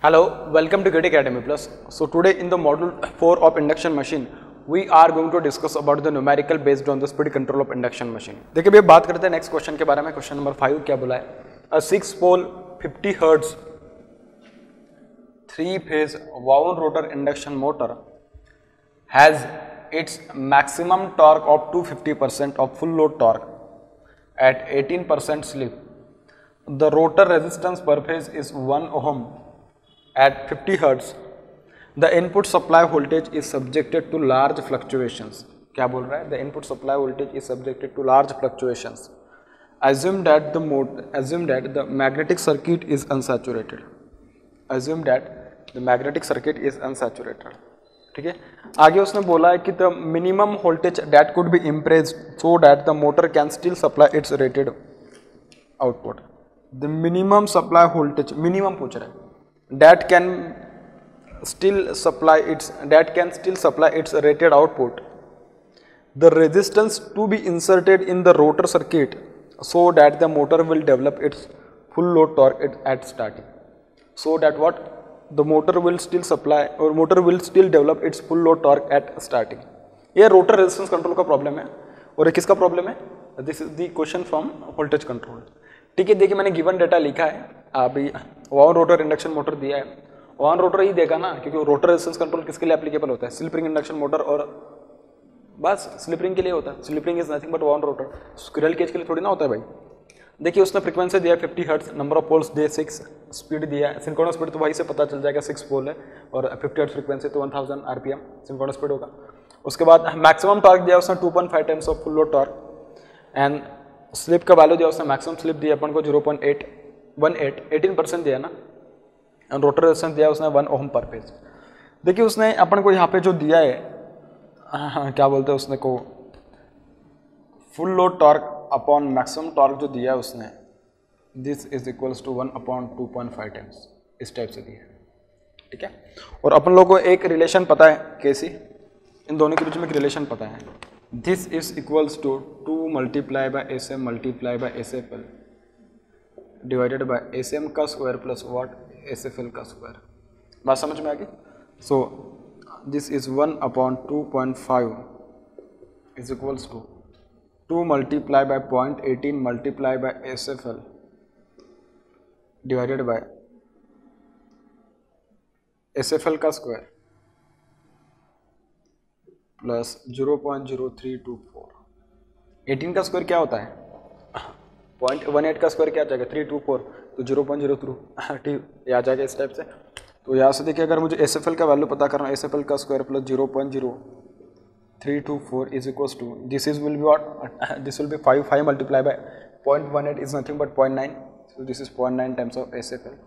Hello, welcome to Gate Academy Plus. So today in the module 4 of induction machine, we are going to discuss about the numerical based on the speed control of induction machine. देखिए भैया बात करते हैं next question के बारे में. Question number 5 क्या बोला है? A 6 pole 50 hertz 3 phase wound rotor induction motor has its maximum torque of 250% of full load torque at 18% slip. The rotor resistance per phase is 1 ohm. At 50 hertz, the input supply voltage is subjected to large fluctuations. क्या बोल रहा है? The input supply voltage is subjected to large fluctuations. Assume that the magnetic circuit is unsaturated. Assume that the magnetic circuit is unsaturated. ठीक है. आगे उसने बोला है कि the minimum voltage that could be impressed so that the motor can still supply its rated output. The minimum supply voltage minimum पूछ रहा है. that can still supply its rated output. The resistance to be inserted in the rotor circuit so that the motor will develop its full load torque at starting. So that what the motor will still develop its full load torque at starting. ये rotor resistance control का problem है और ये किसका problem है? This is the question from voltage control. ठीक है, देखिए मैंने गिवन डेटा लिखा है. अभी वाउंड रोटर इंडक्शन मोटर दिया है. वाउंड रोटर ही देखा ना, क्योंकि रोटर रेजिस्टेंस कंट्रोल किसके लिए एप्लीकेबल होता है? स्लिप रिंग इंडक्शन मोटर, और बस स्लिप रिंग के लिए होता है. Slip ring is nothing but wound rotor. Squirrel cage के लिए थोड़ी ना होता है भाई. देखिए उसने फ्रीक्वेंसी दिया 50 हर्ट्ज, नंबर ऑफ पोल्स दिए 6, स्पीड दिया है. सिंक्रोनस स्पीड तो वहीं से पता चल जाएगा, 6 पोल है और 50 हर्ट्ज फ्रीक्वेंसी तो 1000 आरपीएम सिंक्रोनस स्पीड होगा. उसके बाद मैक्सिमम टॉर्क दिया उसने 2.5 times of full load torque. And slip का वैल्यू दिया उसने, मैक्सिमम स्लिप दिया अपन को 0.818, 18% दिया ना. एंड रोटर रेजिस्टेंस दिया उसने 1 ओम पर फेज. देखिए उसने अपन को यहाँ पे जो दिया है, क्या बोलते हैं उसने को, full load torque upon maximum torque जो दिया है उसने, this is equals to 1/2.5 times, इस टाइप से दिया है. ठीक है, और अपन लोगों को एक रिलेशन पता है कैसी, इन दोनों के बीच में एक रिलेशन पता है. This is equals to 2 multiply by S M multiply by S F L divided by S M का square plus what S F L का स्क्वायर. बात समझ में आ गई? So this is 1/2.5 is equals to 2 multiply by 0.18 multiply by S F L divided by S F L का square plus 0.0324. 18 का square क्या होता है? 0.18 का स्क्वायर क्या आ जाएगा? 324, तो 0.02 आ जाएगा इस टाइप से. तो यहाँ से देखिए, अगर मुझे एस एफ एल का वैल्यू पता करना, एस एफ एल का square plus 0.0324 is equals to, this will be 5 multiply by 0.18 is nothing but 0.9, so this is 0.9 times of S F L.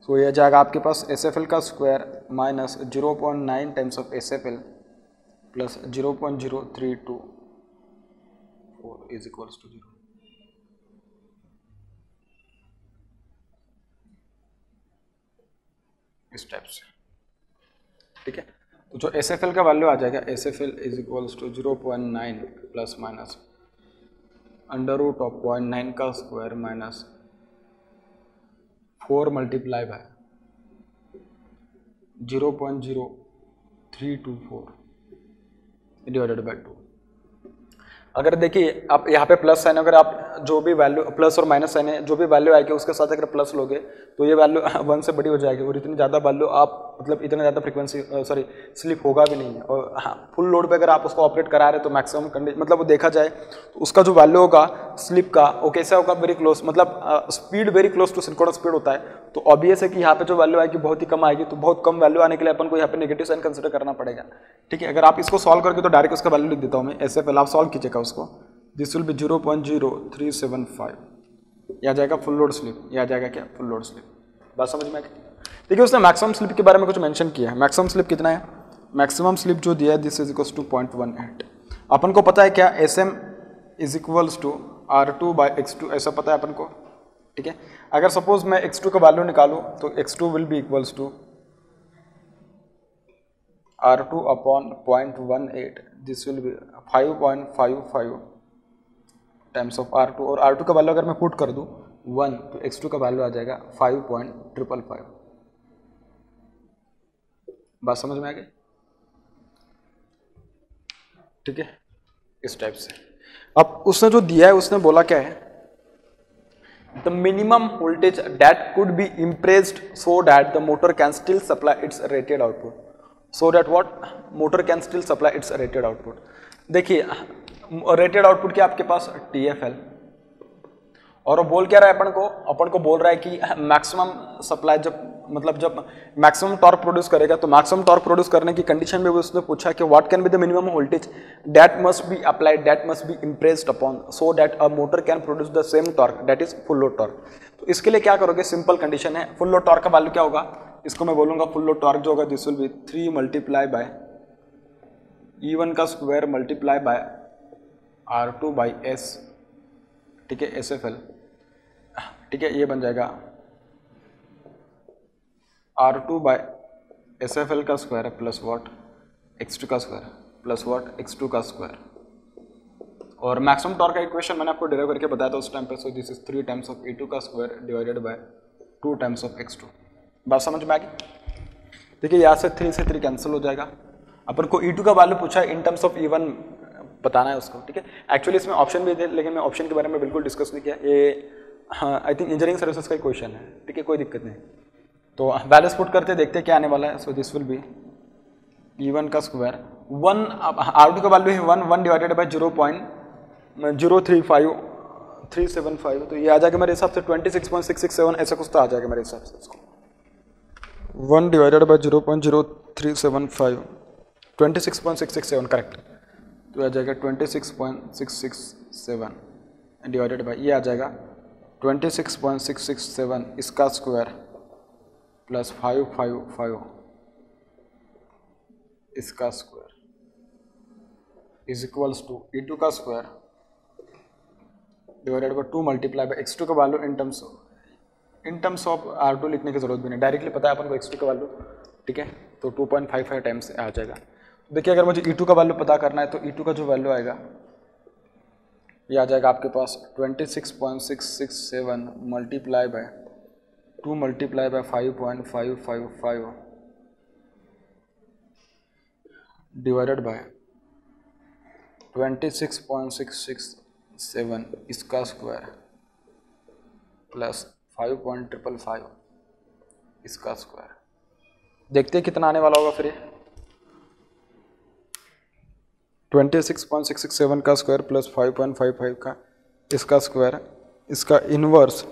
सो यह जाएगा आपके पास एस एफ एल का square minus 0.9 times of S F L plus 0.0324 is equals to 0. इस type से. ठीक है, तो जो एस एफ एल का वैल्यू आ जाएगा, S F L is equals to 0.9 plus minus under root of 0.9 का square minus 4 multiply by 0.0324 divided by 2. अगर देखिए आप यहाँ पे प्लस साइन, अगर आप जो भी वैल्यू प्लस और माइनस साइन है, जो भी वैल्यू आएगी उसके साथ अगर प्लस लोगे तो ये वैल्यू 1 से बड़ी हो जाएगी, और इतनी ज़्यादा वैल्यू आप मतलब इतना ज़्यादा फ्रीक्वेंसी स्लिप होगा भी नहीं है. और हाँ, फुल लोड पे अगर आप उसको ऑपरेट करा रहे तो मैक्सिमम कंडीशन मतलब वो देखा जाए तो उसका जो वैल्यू होगा स्लिप का, वो कैसा होगा? वेरी क्लोज, मतलब speed very close to synchronous speed होता है. तो ऑब्वियस है कि यहाँ पे जो वैल्यू आएगी बहुत ही कम आएगी. तो बहुत कम वैल्यू आने के लिए अपन को यहाँ पे नेगेटिव साइन कंसिडर करना पड़ेगा. ठीक है, अगर आप इसको सॉल्व करके तो डायरेक्ट उसका वैल्यू लिख देता हूँ मैं, ऐसे पहले आप सॉल्व कीजिएगा उसको. दिस विल बी 0.0375, यह आ जाएगा फुल लोड स्लिप, यह आ जाएगा क्या? Full load slip. बात समझ में आ गई? देखिए उसने मैक्सिमम स्लिप के बारे में कुछ मेंशन किया है. मैक्सिमम स्लिप कितना है? मैक्सिमम स्लिप जो दिया है दिस इज इक्वल्स टू 0.18. अपन को पता है क्या? S M is equals to R2 by X2, ऐसा पता है अपन को. ठीक है, अगर सपोज मैं X2 का वैल्यू निकालूं तो X2 will be equals to R2 upon 0.18, this will be 5.55 times of R2, और R2 का वैल्यू अगर मैं पुट कर दूं 1 तो X2 का वैल्यू आ जाएगा 5.555. बात समझ में आ गई? ठीक है, इस टाइप से। अब उसने जो दिया है उसने बोला क्या है, the minimum voltage that could be impressed so that the motor can still supply it's rated output, so that what, motor can still supply it's rated output. देखिए रेटेड आउटपुट क्या आपके पास TFL, और वो बोल क्या रहा है अपन को बोल रहा है कि मैक्सिमम सप्लाई जब मैक्सिमम टॉर्क प्रोड्यूस करेगा, तो मैक्सिमम टॉर्क प्रोड्यूस करने की कंडीशन में उसने पूछा कि what can be the minimum voltage that must be applied, that must be impressed upon, so that a motor can produce the same torque that is full load torque. तो इसके लिए क्या करोगे, सिंपल कंडीशन है, full load torque का value क्या होगा, इसको मैं बोलूंगा फुल लोड टॉर्क जो होगा this will be 3 multiply by E1 का square multiply by R2 by S, ठीक है, SFL, ठीक है, ये बन जाएगा R2 बाय SFL का स्क्वायर प्लस व्हाट X2 का स्क्वायर प्लस व्हाट X2 का स्क्वायर। और मैक्सिमम टॉर्क का इक्वेशन मैंने आपको डिराइव करके बताया था उस टाइम पे, सो this is 3 times of E2 का square divided by 2 times of X2। बात समझ में आ गई? देखिए यहाँ से 3 से 3 कैंसिल हो जाएगा। अपन को E2 का वैल्यू पूछा है इन टर्म्स ऑफ E1 बताना है उसको, ठीक है। एक्चुअली इसमें ऑप्शन भी थे लेकिन मैं ऑप्शन के बारे में बिल्कुल डिस्कस नहीं किया, ये हाँ आई थिंक इंजीनियरिंग सर्विसेज का क्वेश्चन है, ठीक है, कोई दिक्कत नहीं। तो वैल्यूज पुट करते देखते क्या आने वाला है। So this will B E1 का स्क्वायर 1, R2 का वैल्यू है 1 डिवाइडेड बाई 0.035375, तो ये आ जाएगा मेरे हिसाब से 26.667, ऐसा कुछ तो आ जाएगा मेरे हिसाब से इसको। 1 डिवाइडेड बाई 0.0375 26.667 करेक्ट, तो आ जाएगा 26.667 डिवाइडेड बाई ये आ जाएगा 26.667 इसका स्क्वायर प्लस 555 इसका square is equals to E2 का square divided by 2 multiply by X2 का value in terms of R2 लिखने की जरूरत भी नहीं, डायरेक्टली पता है अपन को X2 का वैल्यू, ठीक है, तो 2.55 टाइम्स आ जाएगा। देखिए अगर मुझे E2 का वैल्यू पता करना है तो E2 का जो वैल्यू आएगा ये आ जाएगा आपके पास 26.667 multiply by 2 multiply bye 5.555 divided by 26.667 इसका स्क्वायर प्लस 5.555 इसका स्क्वायर। देखते हैं कितना आने वाला होगा फिर ये 26.667 का स्क्वायर प्लस 5.55 का इसका स्क्वायर, इसका inverse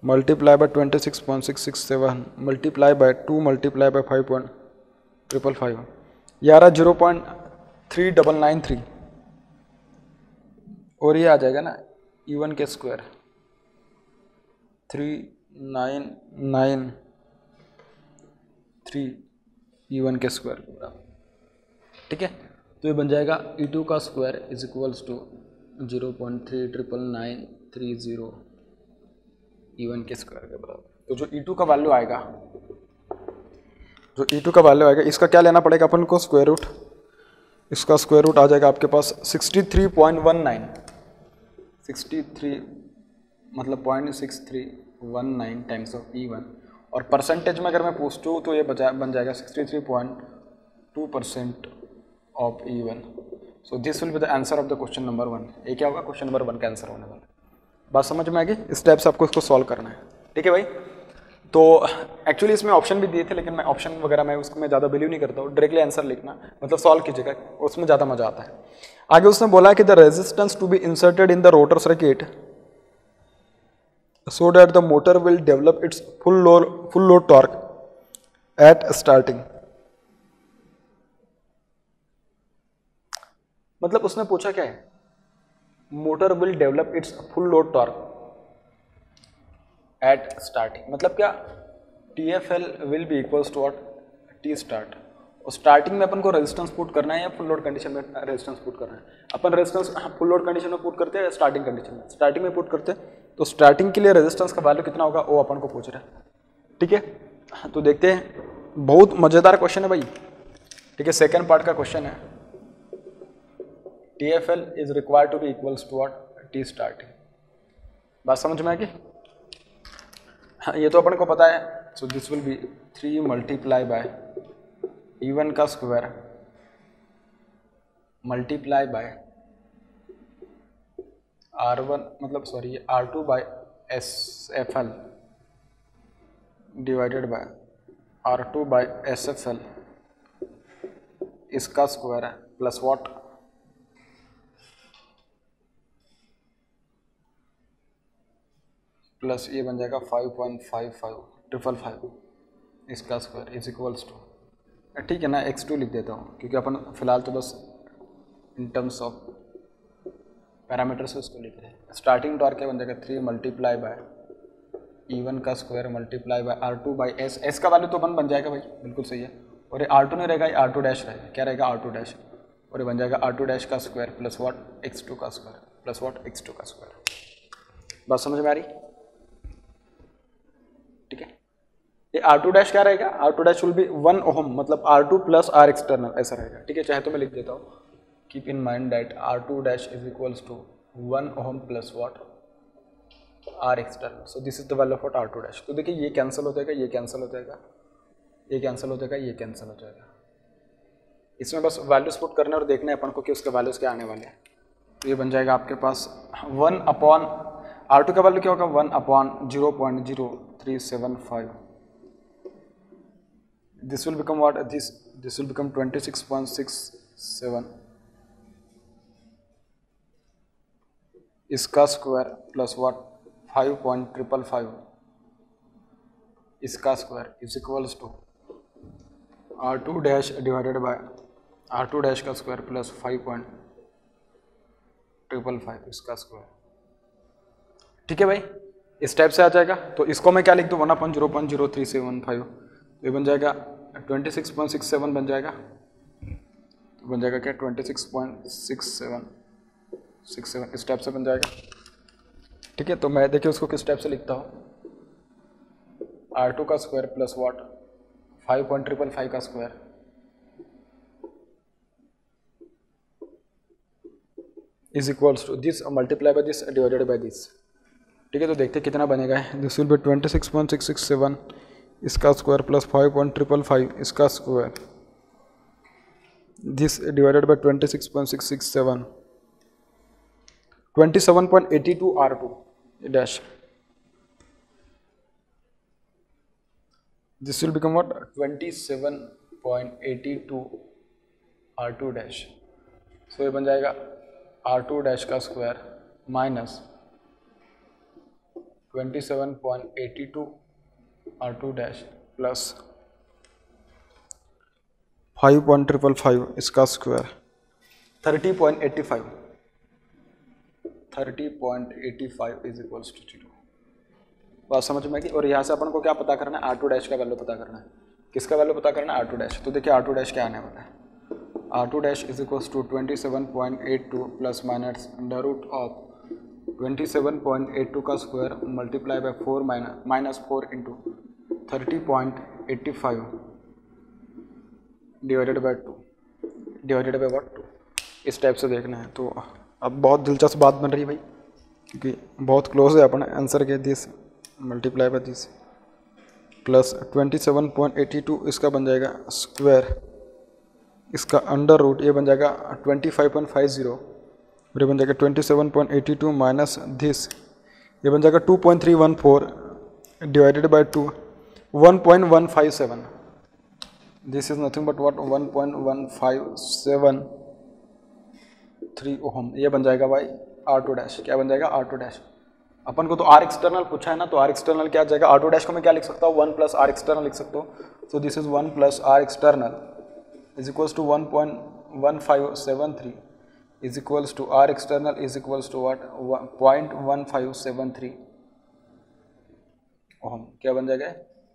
multiply by 26.667 multiply by 2 multiply bye 5.555, ये आ रहा 0.3993, और ये आ जाएगा ना E1 के स्क्वायर 3993 E1 के स्क्वायर के बराबर, ठीक है। तो ये बन जाएगा E2 का square is equals to 0.399930 E1 के स्क्वायर के बराबर। तो जो E2 का वैल्यू आएगा, इसका क्या लेना पड़ेगा अपन को, स्क्वायर रूट। इसका स्क्वायर रूट आ जाएगा आपके पास 63.19, 63 मतलब 0.6319 टाइम्स ऑफ E1, और परसेंटेज में अगर मैं पूछूँ तो ये बन जाएगा 63.2% of E1। So this will be the answer of the question number 1। ये क्या होगा, क्वेश्चन नंबर 1 का आंसर होने वाला। बात समझ में आ गई? इस टाइप से आपको इसको सॉल्व करना है, ठीक है भाई। तो एक्चुअली इसमें ऑप्शन भी दिए थे लेकिन मैं ऑप्शन वगैरह में उसको मैं ज़्यादा बिलीव नहीं करता हूँ, डायरेक्टली आंसर लिखना मतलब सॉल्व कीजिएगा, उसमें ज़्यादा मजा आता है। आगे उसने बोला कि the resistance to be inserted in the rotor circuit so that the motor will develop its full load torque at starting। मतलब उसने पूछा क्या है, motor will develop its full load torque at starting, मतलब क्या TFL will be equals to what T start. और starting में अपन को रेजिस्टेंस पुट करना है या फुल लोड कंडीशन में रेजिस्टेंस पुट करना है, अपन रेजिस्टेंस फुल लोड कंडीशन में पुट करते हैं या स्टार्टिंग कंडीशन में, स्टार्टिंग में पुट करते हैं। तो स्टार्टिंग के लिए रेजिस्टेंस का वैल्यू कितना होगा वो अपन को पूछ रहा है, ठीक है। तो देखते हैं, बहुत मजेदार क्वेश्चन है भाई, ठीक है। सेकेंड पार्ट का क्वेश्चन है, TFL is required to be equals to what T starting. बात समझ में आ गई? हाँ, ये तो अपन को पता है। So this will be 3 multiply by E1 का स्क्वायर मल्टीप्लाई बाय R1 मतलब sorry R2 by SFL divided by R2 by SFL इसका स्क्वायर है प्लस व्हाट प्लस ये बन जाएगा 5.55 इसका स्क्वायर इज इक्वल्स टू, ठीक है ना, x2 लिख देता हूँ क्योंकि अपन फिलहाल तो बस इन टर्म्स ऑफ पैरामीटर से उसको लिख रहे हैं। स्टार्टिंग टॉर्क क्या बन जाएगा 3 मल्टीप्लाई बाय E1 का square multiply by R2 by S का वैल्यू तो 1 बन जाएगा भाई, बिल्कुल सही है। और ये R2 नहीं रहेगा, ये R2 डैश रहेगा, क्या रहेगा R2 डैश, और ये बन जाएगा R2 डैश का स्क्वायर प्लस व्हाट x2 का स्क्वायर प्लस व्हाट x2 का स्क्वायर। बात समझ में आ रही? ठीक है, ये R2 डैश क्या रहेगा, R2 डैश विल बी 1 ओम मतलब R2 प्लस R एक्सटर्नल ऐसा रहेगा। ठीक है, चाहे तो मैं लिख देता हूँ, keep in mind that R2 dash is equals to 1 ohm plus what R external. So this is the value of what R2 dash. तो देखिए ये कैंसिल हो जाएगा, ये कैंसिल हो जाएगा, ये कैंसिल हो जाएगा, ये कैंसिल हो जाएगा। इसमें बस वैल्यूज पुट करने और देखना है अपन को कि उसके वैल्यूज क्या आने वाले हैं। तो ये बन जाएगा आपके पास 1 अपॉन R2 का वैल्यू क्या होगा 1 upon 0.0375। This will become what, this will become 26.67 इसका स्क्वायर प्लस व्हाट 5.555 इसका square is equals to R2 dash divided by R2 dash का स्क्वायर प्लस 5.555 इसका स्क्वायर। ठीक है भाई, इस टाइप से आ जाएगा। तो इसको मैं क्या लिख दूँ 1/0.0375, ये बन जाएगा 26.67 बन जाएगा, तो बन जाएगा क्या 26.67 इस टाइप से बन जाएगा। ठीक है, तो मैं देखिए उसको किस टाइप से लिखता हूँ, R2 का स्क्वायर प्लस व्हाट 5.555 का square is equals to this multiply by this divided by this. ठीक है, तो देखते कितना बनेगा, दिस विल बी 26.667 इसका स्क्वायर प्लस 5.555 इसका square, this divided by 26.667 27.82 R2 dash, this will become what 27.82 R2 dash. So ये बन जाएगा R2 डैश का square minus 27.82 R2 dash plus 5.555 इसका स्क्वायर 30.85 इज इक्वल्स टू 0। बात समझ में आई? और यहाँ से अपन को क्या पता करना है, R2 डैश का वैल्यू पता करना है। किसका वैल्यू पता करना है, R2 डैश। तो देखिए R2 डैश क्या आने वाला है, R2 dash is equals to 27.82 plus minus under root of 27.82 का square multiply by 4 minus 4 into 30.85 divided by 2 divided by what 2। इस टाइप से देखना है। तो अब बहुत दिलचस्प बात बन रही है भाई, क्योंकि बहुत क्लोज है अपने आंसर के। This multiply by this plus 27.82 इसका बन जाएगा स्क्वायर, इसका अंडर रूट ये बन जाएगा 25.50 और ये बन जाएगा 27.82 माइनस दिस ये बन जाएगा 2.314 divided by 2 1.157। This is nothing but what 1.1573 ओम। ये बन जाएगा भाई R2 डैश। क्या बन जाएगा R2 डैश। अपन को तो R एक्सटर्नल पूछा है ना, तो R एक्सटर्नल क्या आ जाएगा, R2 डैश को मैं क्या लिख सकता हूँ 1 प्लस R एक्सटर्नल लिख सकता हूँ। So this is 1 plus R external is equals to 1.1573 is equals to R external is equals to what 0.1573 ohm. क्या बन जाएगा,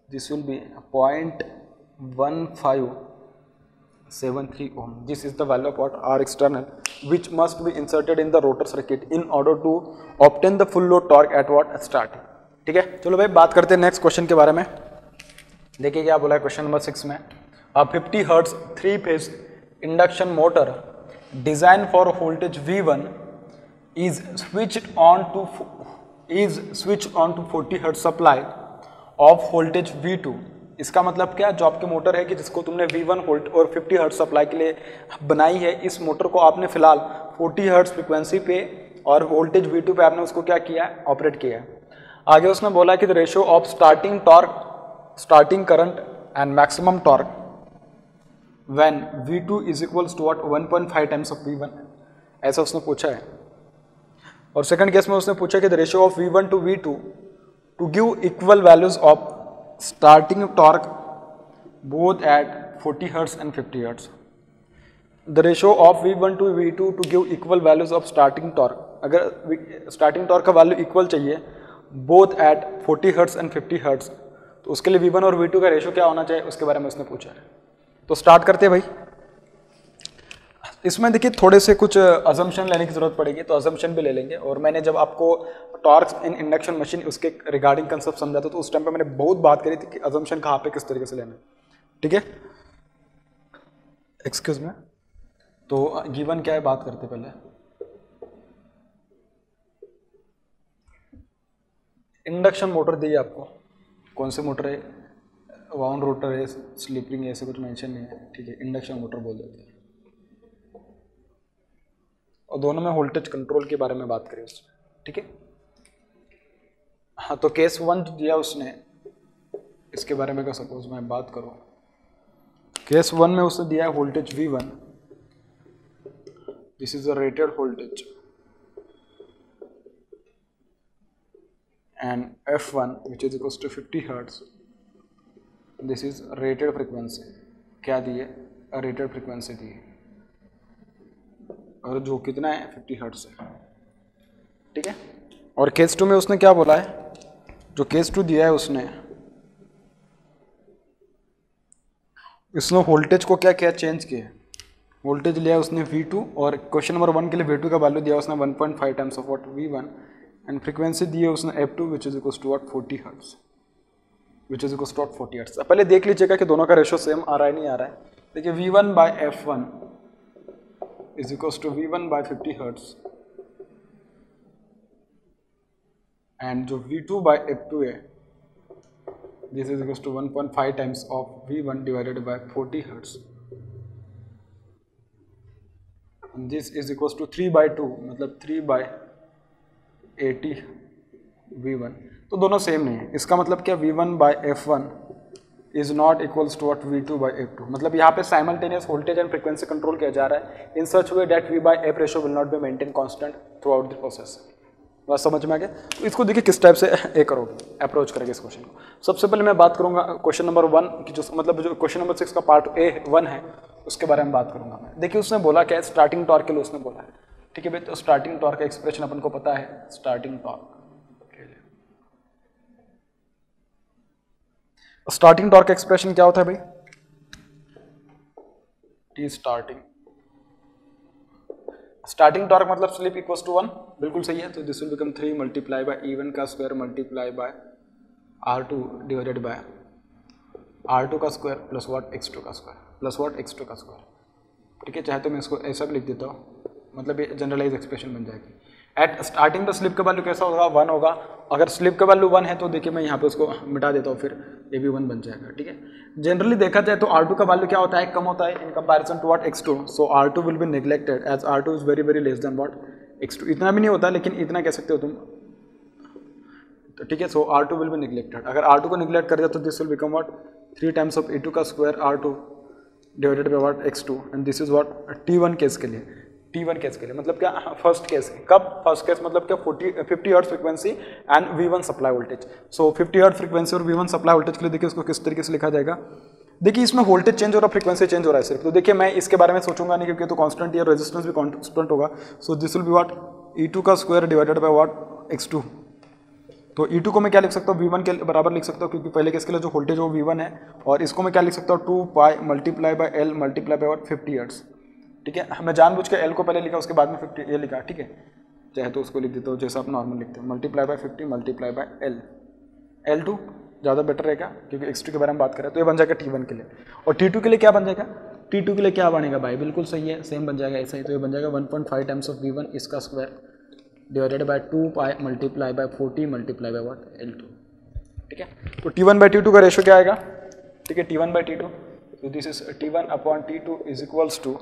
this will be 0.1573 ohm. This is the value of what R external, which must be inserted in the rotor circuit in order to obtain the full load torque at what starting. ठीक है, चलो भाई बात करते हैं next question के बारे में। देखिए क्या बोला है क्वेश्चन नंबर 6 में, a 50 Hz 3-phase induction motor designed for voltage V1 is switched on to 40 Hz supply of voltage V2 इसका मतलब क्या, जो आपकी मोटर है कि जिसको तुमने V1 वोल्ट और 50 हर्ट्ज सप्लाई के लिए बनाई है, इस मोटर को आपने फिलहाल 40 हर्ट्ज फ्रिक्वेंसी पे और वोल्टेज V2 पे आपने उसको क्या किया है, ऑपरेट किया है। आगे उसने बोला कि the ratio of starting torque, starting current and maximum torque when V2 is equals to what 1.5 times of V1, ऐसा उसने पूछा है। और सेकंड केस में उसने पूछा कि the ratio of V1 to V2 to give equal values of starting torque both at 40 hertz and 50 hertz. The ratio of V1 to V2 to give equal values of starting torque. अगर starting torque का value equal चाहिए both at 40 hertz and 50 hertz, तो उसके लिए V1 और V2 का ratio क्या होना चाहिए, उसके बारे में उसने पूछा है। तो स्टार्ट करते हैं भाई। इसमें देखिए थोड़े से कुछ अजम्पशन लेने की जरूरत पड़ेगी, तो अजम्पशन भी ले लेंगे। और मैंने जब आपको टॉर्क इन इंडक्शन मशीन उसके रिगार्डिंग कंसेप्ट समझा था, तो उस टाइम पे मैंने बहुत बात करी थी कि अजम्पशन कहाँ पे किस तरीके से लेना है, ठीक है। एक्सक्यूज में, तो गिवन क्या है बात करते पहले। इंडक्शन मोटर दी है आपको, कौन सी मोटर है, वाउंड रोटर है, स्लिप रिंग है, ऐसे कुछ मेंशन नहीं है, ठीक है, इंडक्शन मोटर बोल देते हैं। और दोनों में वोल्टेज कंट्रोल के बारे में बात करें उसमें, ठीक है। हाँ, तो केस 1 दिया उसने, इसके बारे में का सपोज मैं बात करूं, केस 1 में उसने दिया है voltage V1, this is the rated voltage, and F1 which is equal to 50 hertz, this is rated frequency. क्या दी है, रेटेड फ्रिक्वेंसी दी है, और जो कितना है 50 हर्ट्ज है, ठीक है। और केस 2 में उसने क्या बोला है, जो केस 2 दिया है उसने वोल्टेज को क्या किया, चेंज किया। वोल्टेज लिया उसने V2, और क्वेश्चन नंबर 1 के लिए V2 का वैल्यू दिया उसने 1.5 times of what V1, and frequency दी है उसने F2 which is equal to what 40 hertz, which is equal to 40 hertz. पहले देख लीजिएगा कि दोनों का रेशियो सेम आ रहा है नहीं आ रहा है। देखिए V1 by F1 is equals to V1 by 50 hertz, and जो V2 by F2 है, this is equals to 1.5 times of V1 divided by 40 hertz, and this is equals to 3 by 2, मतलब 3 by 80 V1। तो दोनों same नहीं है, इसका मतलब क्या, V1 by F1 is not equals to what V2 by F2, मतलब यहाँ पे simultaneous voltage and frequency control किया जा रहा है in such way that V by F ratio will not be maintain constant throughout the process. बात समझ में आ गया। तो इसको देखिए किस टाइप से ए करोगे, अप्रोच करेंगे इस क्वेश्चन को। सबसे पहले मैं बात करूंगा क्वेश्चन नंबर 1 की, जो मतलब जो क्वेश्चन नंबर 6 का पार्ट A1 है उसके बारे में बात करूंगा मैं। देखिए उसने बोला क्या है, स्टार्टिंग टॉर्क के लिए उसने बोला है, ठीक है भाई। तो स्टार्टिंग टॉर्क का एक्सप्रेशन अपन को पता है, starting torque, starting torque expression क्या होता है भाई, टी स्टार्टिंग, स्टार्टिंग टॉर्क मतलब स्लिप इक्वल्स टू 1, बिल्कुल सही है। तो this will become 3 multiply by E1 का square multiply by R2 divided by R2 का स्क्वायर प्लस व्हाट X2 का स्क्वायर प्लस व्हाट X2 का स्क्वायर, ठीक है। चाहे तो मैं इसको ऐसा भी लिख देता हूँ, मतलब ये जनरलाइज एक्सप्रेशन बन जाएगी। एट स्टार्टिंग द स्लिप का वैल्यू कैसा होगा, 1 होगा। अगर स्लिप का वैल्यू 1 है तो देखिए मैं यहाँ पे उसको मिटा देता हूँ, फिर ये भी 1 बन जाएगा, ठीक है। जनरली देखा जाए तो R2 का वैल्यू क्या होता है, कम होता है in comparison to what X2, so R2 will be neglected as R2 is very very less than what X2। इतना भी नहीं होता, लेकिन इतना कह सकते हो तुम, तो ठीक है। सो R2 विल बी नेग्लेक्टेड, अगर R2 को नेग्लेक्ट कर दिया तो this will become what 3 times of E2 का square R2 divided by what X2, and this is what T1 case के लिए, T1 केस के लिए मतलब क्या, फर्स्ट केस। कब फर्स्ट केस मतलब क्या, 50 hertz frequency and V1 supply voltage. So 50 hertz frequency और V1 सप्लाई वोल्टेज के लिए देखिए इसको किस तरीके से लिखा जाएगा। देखिए इसमें वोल्टेज चेंज हो रहा है, फ्रीक्वेंसी चेंज हो रहा है सिर्फ। तो देखिए मैं इसके बारे में सोचूंगा नहीं, क्योंकि तो कांस्टेंट या रेजिस्टेंस भी कांस्टेंट होगा। So this will be what E2 का square divided by what X2। तो E2 को मैं क्या लिख सकता हूँ, V1 के बराबर लिख सकता हूँ, क्योंकि पहले केस के लिए जो वोल्टेज वो V1 है, और इसको मैं क्या लिख सकता हूँ 2 pi multiply bye L multiply by what 50 hertz, ठीक है। मैं जानबूझ के L को पहले लिखा, उसके बाद में 50 ये लिखा, ठीक है। चाहे तो उसको लिख देता हूँ जैसा आप नॉर्मल लिखते हो, multiply by 50 multiply bye L, L2 ज़्यादा बेटर रहेगा क्योंकि X2 के बारे में बात करें। तो ये बन जाएगा T1 के लिए, और T2 के लिए क्या बन जाएगा, T2 के लिए क्या बनेगा भाई, बिल्कुल सही है, सेम बन जाएगा ऐसा ही। तो ये बन जाएगा 1.5 टाइम्स ऑफ V1 इसका square divided by 2 pi multiply by 40 multiply by what L2, ठीक है। तो T1 बाय T2 का रेशियो क्या आएगा, ठीक है, T1 बाई T2, तो this is T1 upon T2 is equals to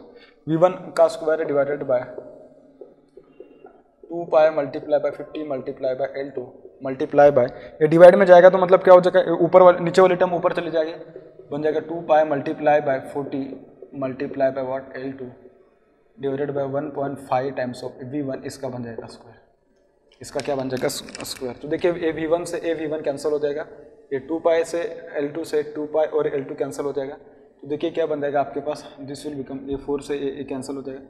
V1 का square divided by 2 pi multiply by 50 multiply by L2 multiply by, ये डिवाइड में जाएगा तो मतलब क्या हो जाएगा, ऊपर वाले नीचे वाली टर्म ऊपर चली जाएगी, बन जाएगा 2 pi multiply by 40 multiply by what L2 divided bye 1.5 times of V1, इसका बन जाएगा स्क्वायर, इसका क्या बन जाएगा स्क्वायर। तो देखिए ए V1 से ए V1 कैंसिल हो जाएगा, ये 2 पाई से L2 से 2 पाई और L2 कैंसिल हो जाएगा, तो देखिए क्या बन जाएगा आपके पास, दिस विल बिकम ये 4 से ए कैंसिल हो जाएगा,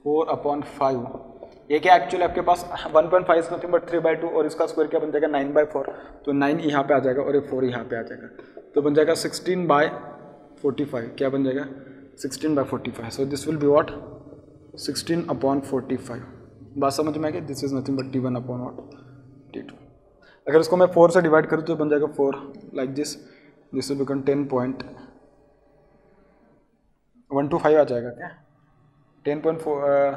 4/5, ये क्या एक्चुअली आपके पास 1.5 इज नथिंग बट 3/2 और इसका स्क्वायर क्या बन जाएगा 9/4, तो 9 यहाँ पे आ जाएगा और ये 4 यहाँ पे आ जाएगा, तो बन जाएगा 16/45, क्या बन जाएगा 16/45, सो दिस विल बी व्हाट 16/45। बात समझ में आ गई, this is nothing but T1 upon what T2। अगर इसको मैं 4 से डिवाइड करूँ तो बन जाएगा 4 लाइक दिस विल बिकम 10.125 आ जाएगा क्या 10.4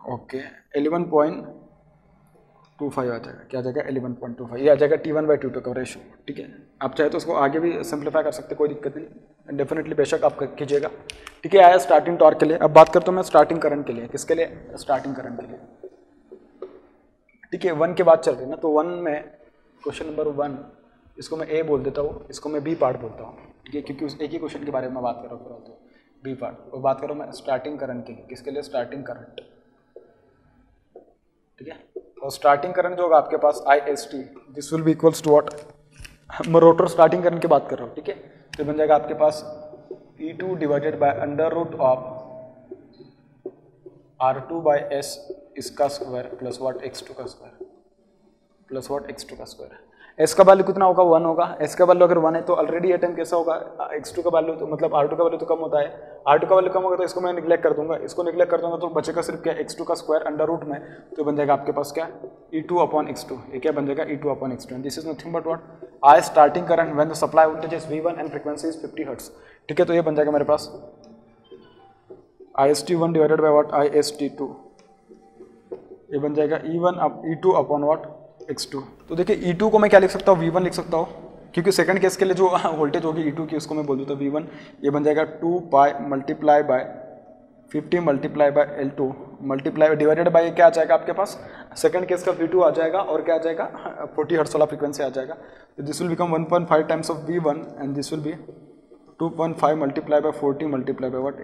ओके 11.25 आ जाएगा, क्या आ जाएगा 11.25, ये आ जाएगा T1/T2 का रेशियो। ठीक है, आप चाहे तो उसको आगे भी सिंप्लीफाई कर सकते, कोई दिक्कत नहीं, डेफिनेटली बेशक आप कीजिएगा। ठीक है, आया स्टार्टिंग टॉर्क के लिए। अब बात करता हूँ मैं स्टार्टिंग करंट के लिए, किसके लिए, स्टार्टिंग करंट के लिए। ठीक है, 1 के बाद चल रही है ना, तो 1 में क्वेश्चन नंबर 1 इसको मैं ए बोल देता हूँ, इसको मैं बी पार्ट बोलता हूँ। ठीक है, क्योंकि उस एक ही क्वेश्चन के बारे में बात कर रहा हूँ फिलहाल, तो बी पार्ट, और बात करो मैं स्टार्टिंग करंट के लिए, किसके लिए, स्टार्टिंग करंट। ठीक है, और स्टार्टिंग करंट जो होगा आपके पास IST, this will be equals to what, मैं रोटर स्टार्टिंग करंट की बात कर रहा हूँ। ठीक है, तो बन जाएगा आपके पास E2 divided by under root of R2/S इसका स्क्वायर प्लस व्हाट x2 का स्क्वायर प्लस व्हाट x2 का स्क्वायर। S का वैल्यू कितना होगा, 1 होगा। S का वैल्यू अगर 1 है तो ऑलरेडी ये टाइम कैसा होगा, x2 का वैल्यू तो मतलब R2 का वैल्यू तो कम होता है, R2 का वैल्यू कम होगा तो इसको मैं निगलेक्ट कर दूंगा, इसको निगलेक्ट कर दूंगा तो बचेगा सिर्फ क्या x2 का स्क्वायर अंडर रूट में, तो बन जाएगा आपके पास क्या E2 अपॉन x2, ये क्या बन जाएगा E2 upon x2। This is nothing but what I starting current when the supply voltage is V1 and frequency is 50 hertz. ठीक है, तो ये बन जाएगा मेरे पास IST1 divided by what IST2, ये बन जाएगा E2 अपॉन व्हाट x2। तो देखिए E2 को मैं क्या लिख सकता हूँ, V1 लिख सकता हूँ, क्योंकि सेकंड केस के लिए जो वोल्टेज होगी E2 की उसको मैं बोल दूँ तो V1, ये बन जाएगा 2 pi multiply by 50 multiply by L2 multiply divided by क्या आ जाएगा आपके पास, सेकंड केस का V2 आ जाएगा और क्या आ जाएगा 40 हर्ट्ज वाला फ्रीक्वेंसी आ जाएगा, तो this will become 1.5 times of V1 and this will B 2.5 multiply by 40 multiply by what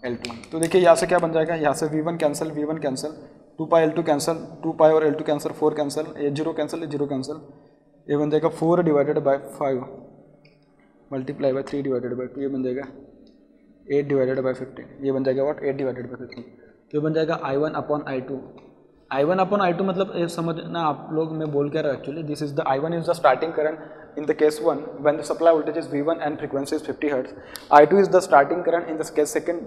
L2। तो देखिए यहाँ से क्या बन जाएगा, यहाँ से V1 कैंसिल 2 पाई L2 कैंसिल, 2 पाई और L2 कैंसिल, 4 कैंसिल, ये 0 कैंसिल, ये 0 कैंसिल, ये बन जाएगा 4 divided bye 5 multiply bye 3 divided by 2, ये बन जाएगा 8 डिवाइडेड बाय 15, ये बन जाएगा व्हाट 8 डिवाइडेड बाय 15, तो ये बन जाएगा I1 upon I2। I1 upon I2 मतलब ये समझना आप लोग, मैं बोल क्या रहा हूँ actually, this is the I1 is the starting current in the case 1 when the supply voltage is V1 and frequency is 50 Hz. I2 is the starting current in the case second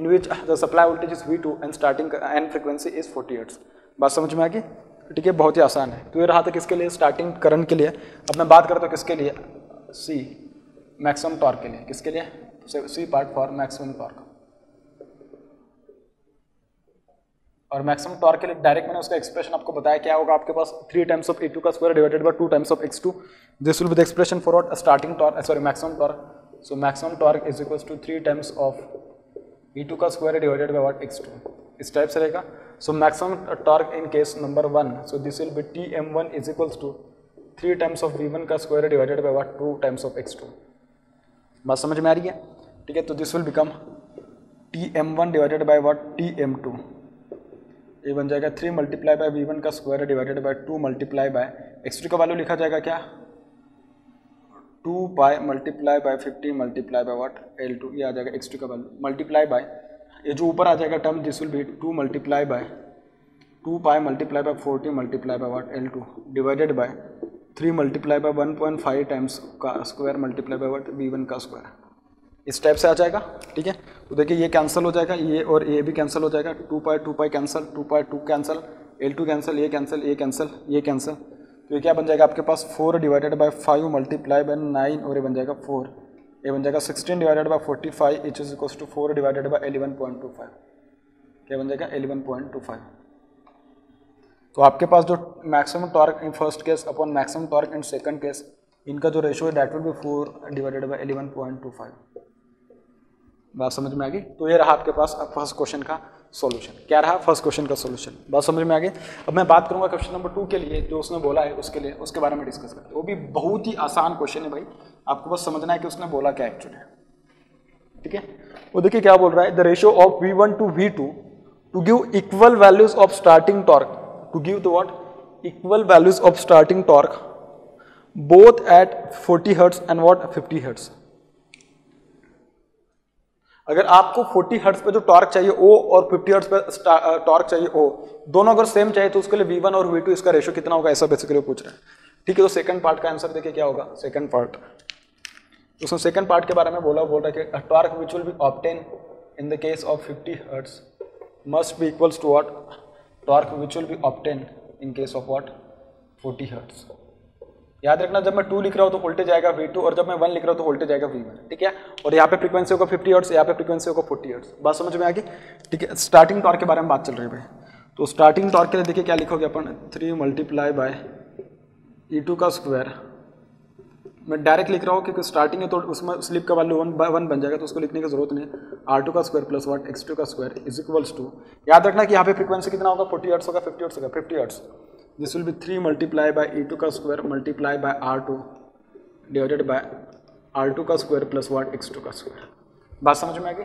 in which the supply voltage is V2 and starting and frequency is 40 Hz. बात समझ में आ गई? ठीक है, बहुत ही आसान है। तो ये रहा था किसके लिए, स्टार्टिंग करंट के लिए। अब मैं बात करता हूँ किसके लिए, C मैक्सिमम टॉर्क के लिए। किसके लिए, C part for maximum torque. और मैक्सिमम टॉर्क के लिए डायरेक्ट मैंने उसका एक्सप्रेशन आपको बताया, क्या होगा आपके पास 3 टाइम्स ऑफ E2 का square divided by 2 times of x2, this will be the expression for what starting torque, sorry maximum torque. So maximum torque is equals to 3 times of E2 का square divided by what x2, इस type से रहेगा। So maximum torque in case number 1, so this will be Tm1 is equals to 3 times of V1 का square divided by what 2 times of x2। बात समझ में आ रही है? ठीक है, तो this will become Tm1 divided by what Tm2, ये बन जाएगा 3 मल्टीप्लाई बाय V1 का square divided by 2 multiply bye x2 का वैल्यू लिखा जाएगा क्या 2 pi multiply by 50 multiply by what L2, ये आ जाएगा x2 का वैल्यू मल्टीप्लाई बाय ये जो ऊपर आ जाएगा term, this will be 2 multiply by 2 pi multiply by 40 multiply by what L2 divided by 3 multiply by 1.5 times का square multiply by what V1 का स्क्वायर, इस टाइप से आ जाएगा। ठीक है, तो देखिए ये कैंसिल हो जाएगा, ये और ये भी कैंसिल हो जाएगा, 2 पाई कैंसिल, 2 पाई 2 कैंसिल, L2 कैंसिल, ये कैंसिल, ये कैंसिल, ये कैंसिल, तो ये क्या बन जाएगा आपके पास 4 डिवाइडेड बाय 5 मल्टीप्लाई बाय 9 और ये बन जाएगा 4, ये बन जाएगा 16 divided by 45 each is equals to 4 divided by 11.25, क्या बन जाएगा 11.25। तो आपके पास जो maximum torque in first case upon maximum torque in second case, इनका जो रेशो है that will be 4 divided by 11.25। बात समझ में आ गई? तो ये रहा आपके पास फर्स्ट क्वेश्चन का सॉल्यूशन। क्या रहा फर्स्ट क्वेश्चन का सॉल्यूशन? बात समझ में आ गई? अब मैं बात करूंगा क्वेश्चन नंबर 2 के लिए, जो उसने बोला है उसके लिए, उसके बारे में डिस्कस करते हैं। वो भी बहुत ही आसान क्वेश्चन है भाई, आपको बस समझना है कि उसने बोला क्या एक्चुअली। ठीक है, वो देखिए क्या बोल रहा है, the ratio of V1 to V2 to give equal values of starting torque, to give the what equal values of starting torque both at 40 hertz and what 50 hertz. अगर आपको 40 हर्ट्ज पे जो टॉर्क चाहिए O और 50 hertz पे torque चाहिए O, दोनों अगर सेम चाहिए तो उसके लिए V1 और V2 इसका रेशियो कितना होगा, ऐसा बेसिकली पूछ रहे हैं। ठीक है, तो सेकंड पार्ट का आंसर देखिए क्या होगा। सेकंड पार्ट, उसने सेकंड पार्ट के बारे में बोल रहा है कि torque which will be obtain in the case of 50 hertz must be equals to what torque which will be obtain in case of what 40 hertz. याद रखना, जब मैं 2 लिख रहा हूँ तो वोल्टेज आएगा V2 और जब मैं 1 लिख रहा हूँ तो वोल्टेज आएगा V1। ठीक है, और यहाँ पे फ्रीक्वेंसी होगा 50 हर्ट्ज, यहाँ पे फ्रीक्वेंसी होगा 40 हर्ट्ज। बात समझ में आ गई? ठीक है, स्टार्टिंग टॉर्क के बारे में बात चल रही है भाई। तो स्टार्टिंग टॉर्क के लिए देखिए क्या लिखोगे अपन, 3 मल्टीप्लाई बाय E2 का स्क्वायर। मैं डायरेक्ट लिख रहा हूँ क्योंकि स्टार्टिंग है तो उसमें स्लिप का वैल्यू 1 बन जाएगा, तो उसको लिखने की जरूरत नहीं है। R2 का स्क्वायर प्लस व्हाट X2 का स्क्वायर इज इक्वल्स टू, याद रखना कि यहाँ पे फ्रीक्वेंसी कितना होगा, 40 हर्ट्ज होगा, 50 हर्ट्ज होगा, 50 hertz. This will be 3 multiply by E2 का square multiply by R2 divided by R2 का स्क्वायर प्लस व्हाट X2 का स्क्वायर। बात समझ में आ गई?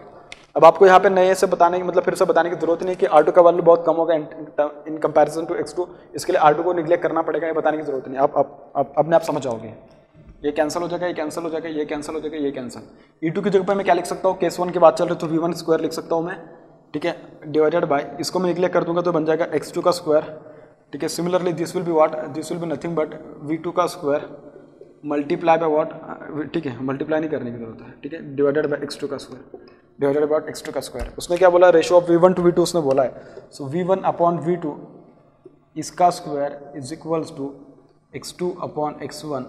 अब आपको यहाँ पे नए से बताने की मतलब फिर से बताने की जरूरत नहीं कि R2 का वैल्यू बहुत कम होगा इन कंपैरिजन टू X2, इसके लिए R2 को निगलेक्ट करना पड़ेगा, ये बताने की जरूरत नहीं। आप अपने आप समझ जाओगे। ये कैंसिल हो जाएगा, ये कैंसिल हो जाएगा, ये कैंसिल हो जाएगा, ये कैंसिल। E2 की जगह पर मैं क्या लिख सकता हूँ, केस 1 की बात चल रही है तो V1 स्क्वायर लिख सकता हूँ मैं। ठीक है, डिवाइडेड बाय, इसको मैं निगलेक्ट कर दूंगा तो बन जाएगा X2 का स्क्वायर। ठीक है, similarly this will be what, this will be nothing but V2 का स्क्वायर मल्टीप्लाई बाय व्हाट, ठीक है मल्टीप्लाई नहीं करने की जरूरत है। ठीक है, डिवाइडेड बाय X2 का स्क्वायर, डिवाइडेड बाय X2 का स्क्वायर। उसने क्या बोला, ratio of V1 to V2 उसने बोला है। सो V1 अपॉन V2 इसका square is equals to X2 upon X1,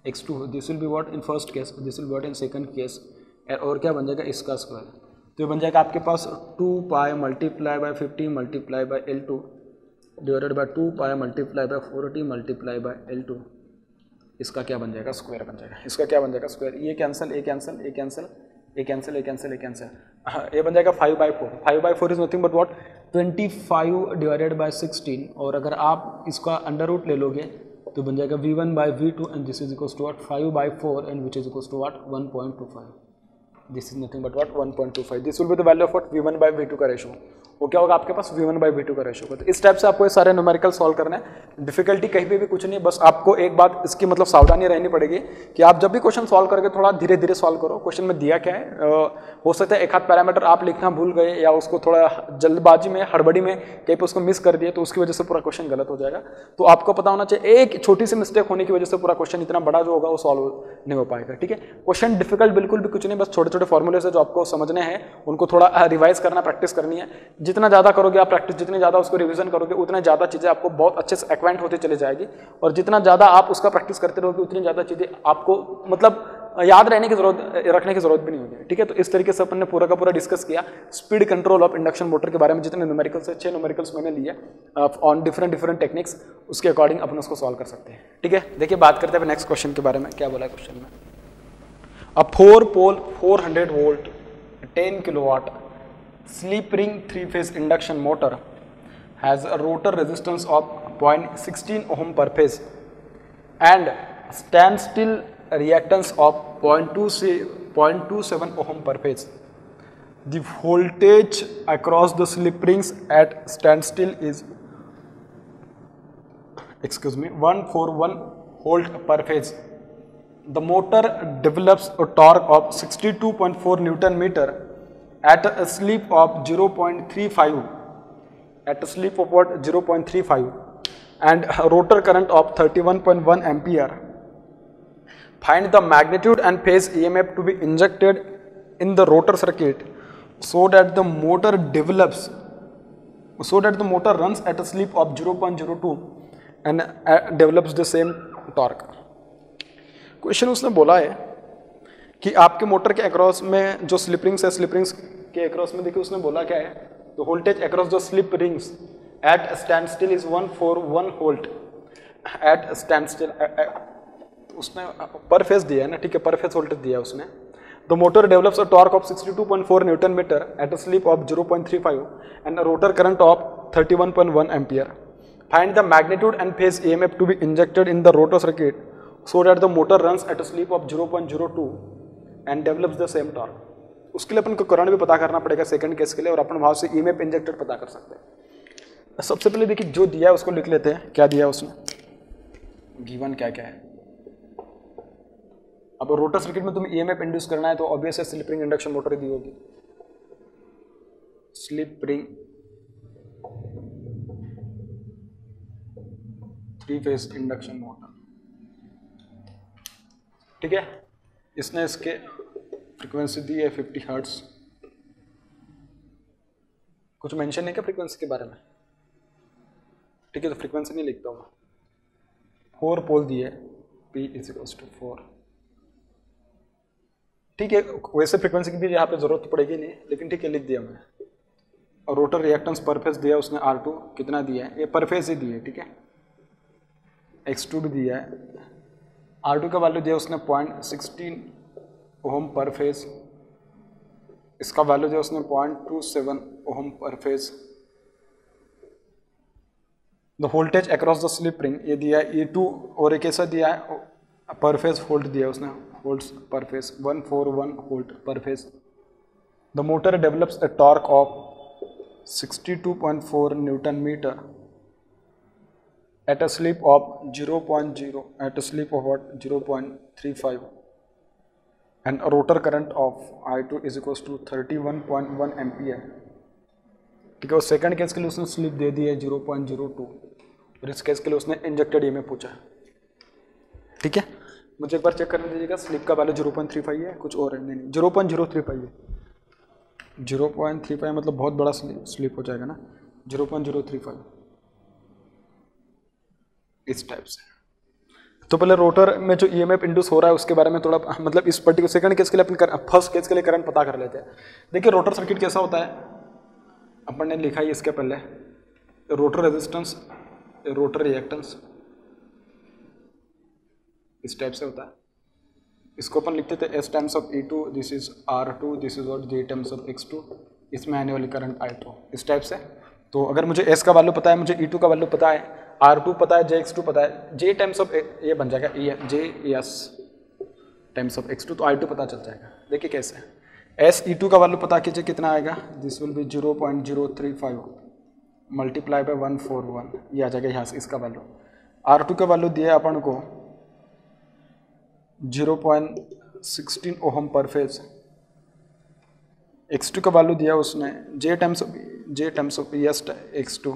X2 this will be what in first case, this will be what in second case, और क्या बन जाएगा इसका स्क्वायर। तो ये बन जाएगा आपके पास 2 pi multiply by 50 multiply by L2 divided by 2 pi multiply by 40 multiply by L2, इसका क्या बन जाएगा, स्क्वायर बन जाएगा। इसका क्या बन जाएगा, स्क्वायर। ये कैंसिल, ये कैंसिल, ये कैंसिल, ये कैंसिल, ये कैंसिल, ये कैंसिल। ये बन जाएगा 5/4। 5/4 is nothing but what 25 divided by 16, और अगर आप इसका अंडर रूट ले लोगे तो बन जाएगा V1 by V2 and this is equals to what 5/4 and which is equals to what 1.25। This is nothing but what 1.25। This will be the value of what V1 by V2 का ratio. वो क्या होगा आपके पास, V1 by V2 का ratio. तो इस type से आपको ये सारे न्यूमेरिकल सॉल्व करना है। डिफिकल्टी कहीं पे भी कुछ नहीं है, बस आपको एक बात इसकी मतलब सावधानी रहनी पड़ेगी कि आप जब भी क्वेश्चन सॉल्व करके थोड़ा धीरे धीरे सॉल्व करो। क्वेश्चन में दिया क्या है, हो सकता है एक आध पैरामीटर आप लिखना भूल गए या उसको थोड़ा जल्दबाजी में हड़बड़ी में कहीं पे उसको मिस कर दिए, तो उसकी वजह से पूरा क्वेश्चन गलत हो जाएगा। तो आपको पता होना चाहिए, एक छोटी सी मिस्टेक होने की वजह से पूरा क्वेश्चन इतना बड़ा जो होगा वो सॉल्व नहीं हो पाएगा। ठीक है, क्वेश्चन डिफिकल्ट बिल्कुल भी कुछ नहीं, बस छोटे छोटे फॉर्मूले से जो आपको समझने हैं उनको थोड़ा रिवाइज करना, प्रैक्टिस करनी है। जितना ज़्यादा करोगे आप प्रैक्टिस, जितनी ज़्यादा उसको रिवीजन करोगे उतना ज़्यादा चीज़ें आपको बहुत अच्छे से एक्वाइंट होती चली जाएगी, और जितना ज़्यादा आप उसका प्रैक्टिस करते रहोगे उतनी ज़्यादा चीज़ें आपको मतलब याद रहने की जरूरत, रखने की जरूरत भी नहीं होगी। ठीक है, तो इस तरीके से अपन ने पूरा का पूरा डिस्कस किया speed control of induction motor के बारे में। जितने न्यूमेरिकल्स है 6 न्यूमेरिकल्स मैंने लिए ऑन डिफरेंट टेक्निक्स, उसके अकॉर्डिंग अपन उसको सॉल्व कर सकते हैं। ठीक है, देखिए बात करते हैं नेक्स्ट क्वेश्चन के बारे में। क्या बोला है क्वेश्चन में, अ 4 पोल 400 volt 10 kilowatt sleep ring 3 phase induction motor has a rotor resistance of 0.16 ohm per phase and standstill reactance of 0.27 ohm per phase. The voltage across the slip rings at standstill is 141 volt per phase. The motor develops a torque of 62.4 Newton meter at a slip of 0.35 at a slip of what 0.35 and a rotor current of 31.1 ampere. Find the magnitude and phase EMF to be injected in the rotor circuit so that the motor runs at a slip of 0.02 and develops the same torque. Question उसने बोला है कि आपके motor के across में जो slip rings है, slip rings के अक्रॉस में देखिए उसने बोला क्या है, the voltage across the slip rings at standstill is 141 volt at standstill. उसने पर फेज दिया है ना, ठीक है, पर फेज वोल्टेज दिया है उसने। The motor develops a torque of 62.4 newton metre at a slip of 0.35 and a rotor current of 31.1 ampere. Find the magnitude and phase EMF to be injected in the rotor circuit so that the motor runs at a slip of 0.02 and develops the same torque. उसके लिए अपन को current भी पता करना पड़ेगा second case के लिए, और अपन वहां से EMF इंजेक्टेड पता कर सकते हैं। सबसे पहले देखिए जो दिया है उसको लिख लेते हैं, क्या दिया है उसने, गिवन क्या क्या है। अब रोटर सर्किट में तुम्हें EMF इंड्यूस करना है तो ऑब्वियस है स्लिप रिंग इंडक्शन मोटर दी होगी, slip ring 3 phase induction motor, ठीक है। इसने इसके फ्रीक्वेंसी दी है 50 हर्ट्ज। कुछ मेंशन है क्या फ्रीक्वेंसी के बारे में, ठीक है, तो फ्रीक्वेंसी नहीं लिखता हूँ। 4 पोल दिए, P = 4, ठीक है। वैसे फ्रीक्वेंसी की भी यहाँ पे जरूरत पड़ेगी नहीं, लेकिन ठीक है लिख दिया मैंने। और रोटर रिएक्टेंस पर फेज दिया उसने R2 कितना दिया है, ये पर फेज ही दिया है, ठीक है। X2 भी दिया है, R2 का वैल्यू दिया उसने 0.16 ओम पर फेज, इसका वैल्यू दिया उसने 0.27 ओम पर phase. The voltage across the slip ring ये दिया है E2, और एक ऐसा दिया है पर फेज वोल्ट दिया उसने, वोल्ट्स पर फेज 141 वोल्ट पर phase. The motor develops a torque of 62.4 newton metre at a slip of 0.0 at a slip of what 0.35 and a rotor current of I2 is equals to 31.1 ampere, ठीक है। और second case के लिए उसने slip दे दी है 0.02, और इस case के लिए उसने इंजेक्टेड EMF पूछा है, ठीक है। मुझे एक बार चेक करने दीजिएगा, स्लिप का वैल्यू 0.35 है, कुछ और है नहीं 0.035 है। 0.35 मतलब बहुत बड़ा स्लिप हो जाएगा ना, 0.035 इस टाइप से। तो पहले रोटर में जो EMF इंड्यूस हो रहा है उसके बारे में थोड़ा, मतलब इस पर्टिकुलर सेकंड केस के लिए अपन फर्स्ट केस के लिए करंट पता कर लेते हैं। देखिए रोटर सर्किट कैसा होता है, अपन ने लिखा ही इसके पहले, रोटर रेजिस्टेंस, रोटर रिएक्टेंस इस टाइप से होता है। इसको अपन लिखते थे S times of E2, this is R2, this is what J times of X2, इसमें आने वाली करंट I2 इस टाइप से। तो अगर मुझे S का वैल्यू पता है, मुझे E2 का वैल्यू पता है, R2 पता है, JX2 पता है, J टाइम्स ऑफ ये बन जाएगा JS टाइम्स ऑफ X2, तो I2 पता चल जाएगा। देखिए कैसे, S E2 का वैल्यू पता कीजिए कितना आएगा, this will B 0.035 multiply by 141, ये आ जाएगा यहाँ से इसका वैल्यू। R2 का वैल्यू दिया अपन को 0.16 ओहम पर फेज। X2 का वैल्यू दिया उसने J times of yes X2,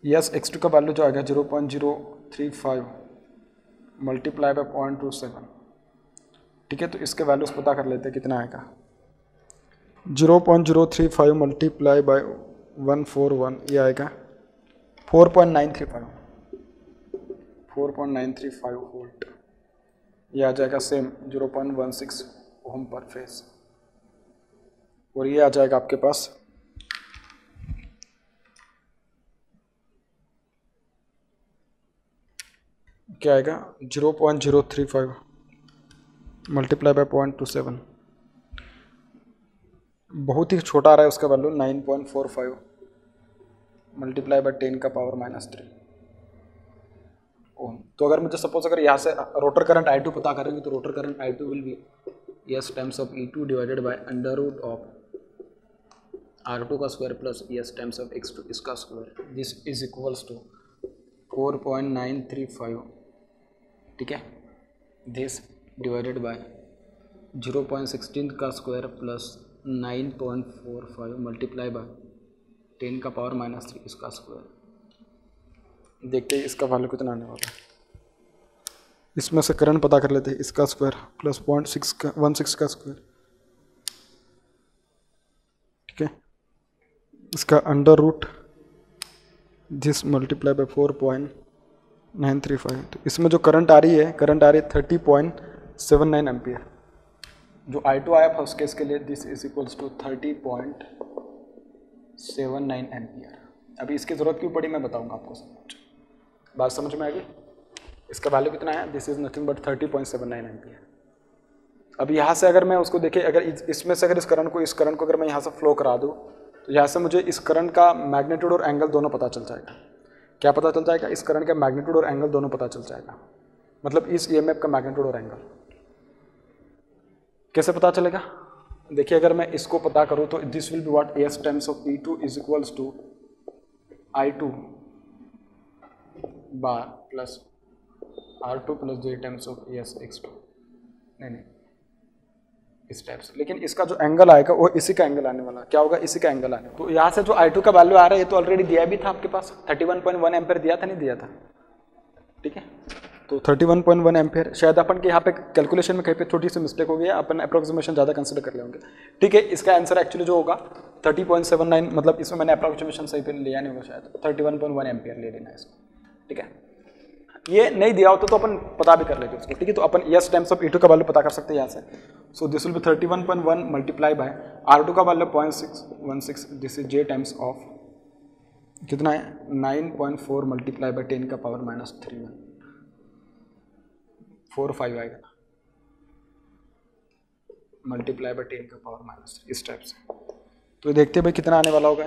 yes X2 का वैल्यू जो आएगा 0.035 मल्टीप्लाई बाय 0.27, ठीक है। तो इसके वैल्यूज पता कर लेते हैं कितना आएगा, 0.035 मल्टीप्लाई बाय 141 ये आएगा 4.935 वोल्ट, ये आ जाएगा सेम 0.16 ओम पर फेज। और ये आ जाएगा आपके पास क्या आएगा 0.035 मल्टीप्लाई बाय 0.27, बहुत ही छोटा आ रहा है उसका वैल्यू 9.45 मल्टीप्लाई बाय 10 का पावर -3 ओम। तो अगर मुझे सपोज अगर यहाँ से रोटर करंट I2 पता करेंगे तो rotor current I2 will be S times of E2 divided by under root of R2 का square plus S times of X2 इसका square, this is equals to 4.935, ठीक है। दिस डिवाइडेड बाय 0.16 का square plus 9.45 multiply by 10 का power -3 इसका square. देखते हैं इसका वैल्यू कितना आने वाला है। इसमें से करंट पता कर लेते हैं, इसका स्क्वायर प्लस 0.16 का स्क्वायर, ठीक है। इसका under root this multiply by 4.935। तो इसमें जो करंट आ रही है 30.79 एम्पियर। जो I2 आया फर्स्ट केस के लिए, this is equals to 30.79 ampere. अभी इसकी ज़रूरत क्यों पड़ी मैं बताऊंगा आपको, बात समझ में आ गई। इसका वैल्यू कितना है, this is nothing but 30.79 ampere. अब यहाँ से अगर मैं उसको देखे, अगर इसमें से अगर इस करंट को अगर मैं यहाँ से फ्लो करा दूँ तो यहाँ से मुझे इस करंट का मैग्नीट्यूड और एंगल दोनों पता चल जाएगा। क्या पता चल जाएगा, इस करंट का मैग्नीट्यूड और एंगल दोनों पता चल जाएगा, मतलब इस ईएमएफ का मैग्नीट्यूड और एंगल। कैसे पता चलेगा, देखिए अगर मैं इसको पता करूँ तो this will be what, S times of E2 is equals to I2 bar plus R2 plus J times of ES X2। नहीं इस टाइप से, लेकिन इसका जो एंगल आएगा वो इसी का एंगल आने वाला, क्या होगा, इसी का एंगल आने वाला। तो यहाँ से जो I2 का वैल्यू आ रहा है ये तो ऑलरेडी दिया भी था आपके पास, 31.1 एम्पेयर दिया था, नहीं दिया था, ठीक है। तो 31.1 एम्पेयर, शायद अपन के यहाँ पे कैलकुलेशन में कहीं पे छोटी सी मिस्टेक हो गई है, अपन अप्रोक्सीमेशन ज़्यादा कंसिडर कर लेंगे, ठीक है। इसका आंसर एक्चुअली जो होगा 30.79, मतलब इसमें मैंने अप्रोक्सीमेशन सही पे लिया नहीं होगा, शायद 31.1 एम्पेयर ले लेना है इसको, ठीक है। ये नहीं दिया होता तो अपन पता भी कर लेते उसको, ठीक है। तो अपन एस टाइम्स ऑफ E2 का वैल्यू पता कर सकते हैं यहाँ से। सो this will B 31.1 multiply by R2 का value 0.616, this is J times of कितना है 9.4 मल्टीप्लाई बाय 10 का पावर माइनस 3.45 आएगा, मल्टीप्लाई बाय 10 का पावर माइनस, इस टाइप से। तो देखते हैं भाई कितना आने वाला होगा,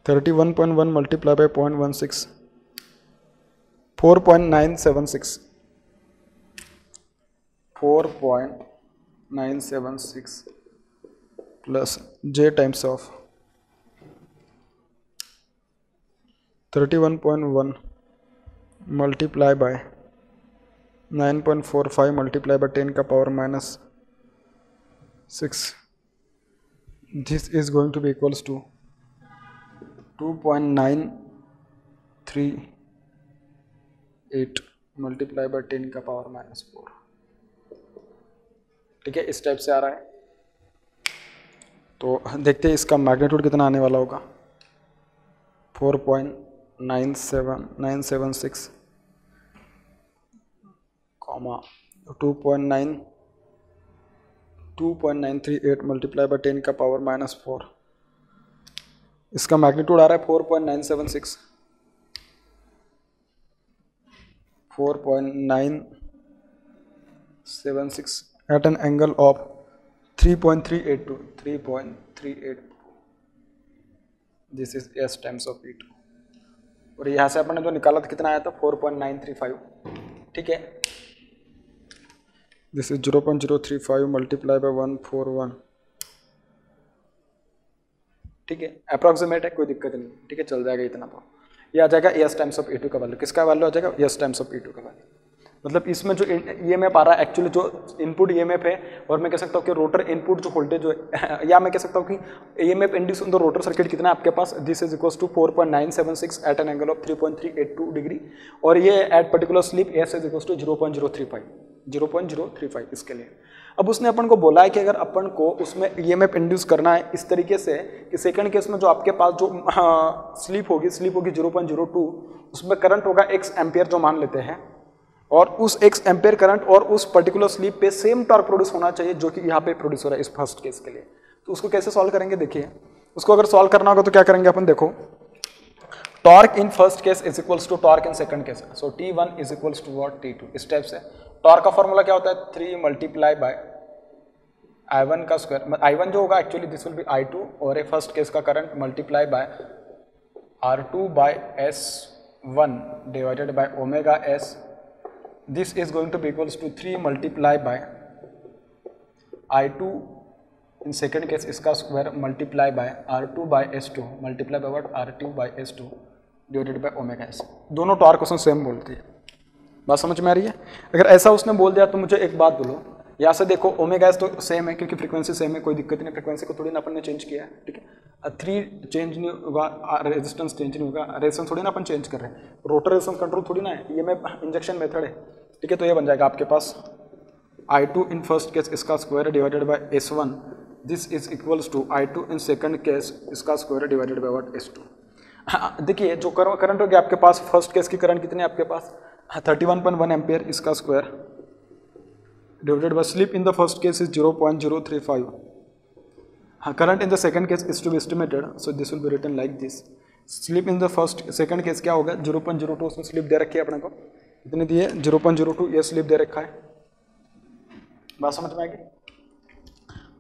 31.1 multiply by 0.16, 4.976, 4.976 plus J times of 31.1 multiply by 9.45 multiply by 10 का power minus 6, this is going to be equals to 2.938 multiply by 10 का पावर माइनस 4, ठीक है। इस टाइप से आ रहा है। तो देखते हैं इसका मैग्नीट्यूड कितना आने वाला होगा, 4.976 कॉमा 2.938 मल्टीप्लाई बाय 10 का पावर माइनस 4, इसका मैग्नीट्यूड आ रहा है 4.976 at an angle of 3.382, this is S times of E2। और यहाँ से अपने जो निकाला था कितना आया था 4.935, ठीक है। दिस इज 0.035 मल्टीप्लाई बाय 141, ठीक है। अप्रॉक्सीमेट है, कोई दिक्कत नहीं, ठीक है, चल जाएगा इतना। तो ये आ जाएगा एस टाइम्स ऑफ E2 का वैल्यू, किसका वैल्यू आ जाएगा, एस टाइम्स ऑफ E2 का वैल्यू। मतलब इसमें जो ईएमएफ आ रहा है एक्चुअली जो इनपुट ईएमएफ है, और मैं कह सकता हूँ कि रोटर इनपुट जो वोल्टेज जो है, या मैं कह सकता हूँ कि EMF induce on the rotor circuit कितना है आपके पास, this is equals to 4.976 at an angle of 3.382 degree, और ये at particular slip S is equals to 0.035 इसके लिए। अब उसने अपन को बोला है कि अगर अपन को उसमें ईएमएफ इंड्यूस करना है इस तरीके से कि सेकंड केस में जो आपके पास जो स्लिप होगी 0.02, उसमें करंट होगा x एम्पियर जो मान लेते हैं, और उस x एम्पियर करंट और उस पर्टिकुलर स्लिप पे सेम टॉर्क प्रोड्यूस होना चाहिए जो कि यहाँ पे प्रोड्यूस हो रहा है इस फर्स्ट केस के लिए। तो उसको कैसे सॉल्व करेंगे, देखिए उसको अगर सॉल्व करना होगा तो क्या करेंगे अपन, देखो torque in first case is equals to torque in second case, so T1 is equals to what, T2। इस टाइप से टॉर्क का फॉर्मूला क्या होता है, 3 मल्टीप्लाई बाय I1 का स्क्वायर, I1 जो होगा actually this will be I2, और ए फर्स्ट केस का current multiply by R2 by S1 divided by omega S, this is going to be equals to 3 multiply by I2 in second case इसका square multiply by R2 by S2 multiply by what, R2 by S2 divided by omega S। दोनों torque उसने same बोलती है, बात समझ में आ रही है। अगर ऐसा उसने बोल दिया तो मुझे एक बात बोलो, यहाँ से देखो ओमेगा एस तो सेम है क्योंकि फ्रीक्वेंसी सेम है, कोई दिक्कत नहीं, फ्रीक्वेंसी को थोड़ी ना अपन ने चेंज किया है, ठीक है। 3 चेंज नहीं होगा, रेजिस्टेंस चेंज नहीं होगा, रेजिस्टेंस थोड़ी ना अपन चेंज कर रहे हैं, रोटर रेजिस्टेंस कंट्रोल थोड़ी ना है, ये में इंजेक्शन मेथड है, ठीक है। तो ये बन जाएगा आपके पास I2 इन फर्स्ट केस इसका square divided by S1, this is equals to I2 in second case इसका square divided by what, S2। देखिए जो करंट हो गया आपके पास, फर्स्ट केस की करंट कितनी है आपके पास 31.1 एम्पियर, इसका square divided by slip in the first case is 0.035, current in the second case is to be estimated, so this will be written like this, slip in the first second case क्या होगा 0.02, उसमें slip दे रखी है अपने को, कितनी दी है 0.02 ये स्लिप दे रखा है। बात समझ में आएगी?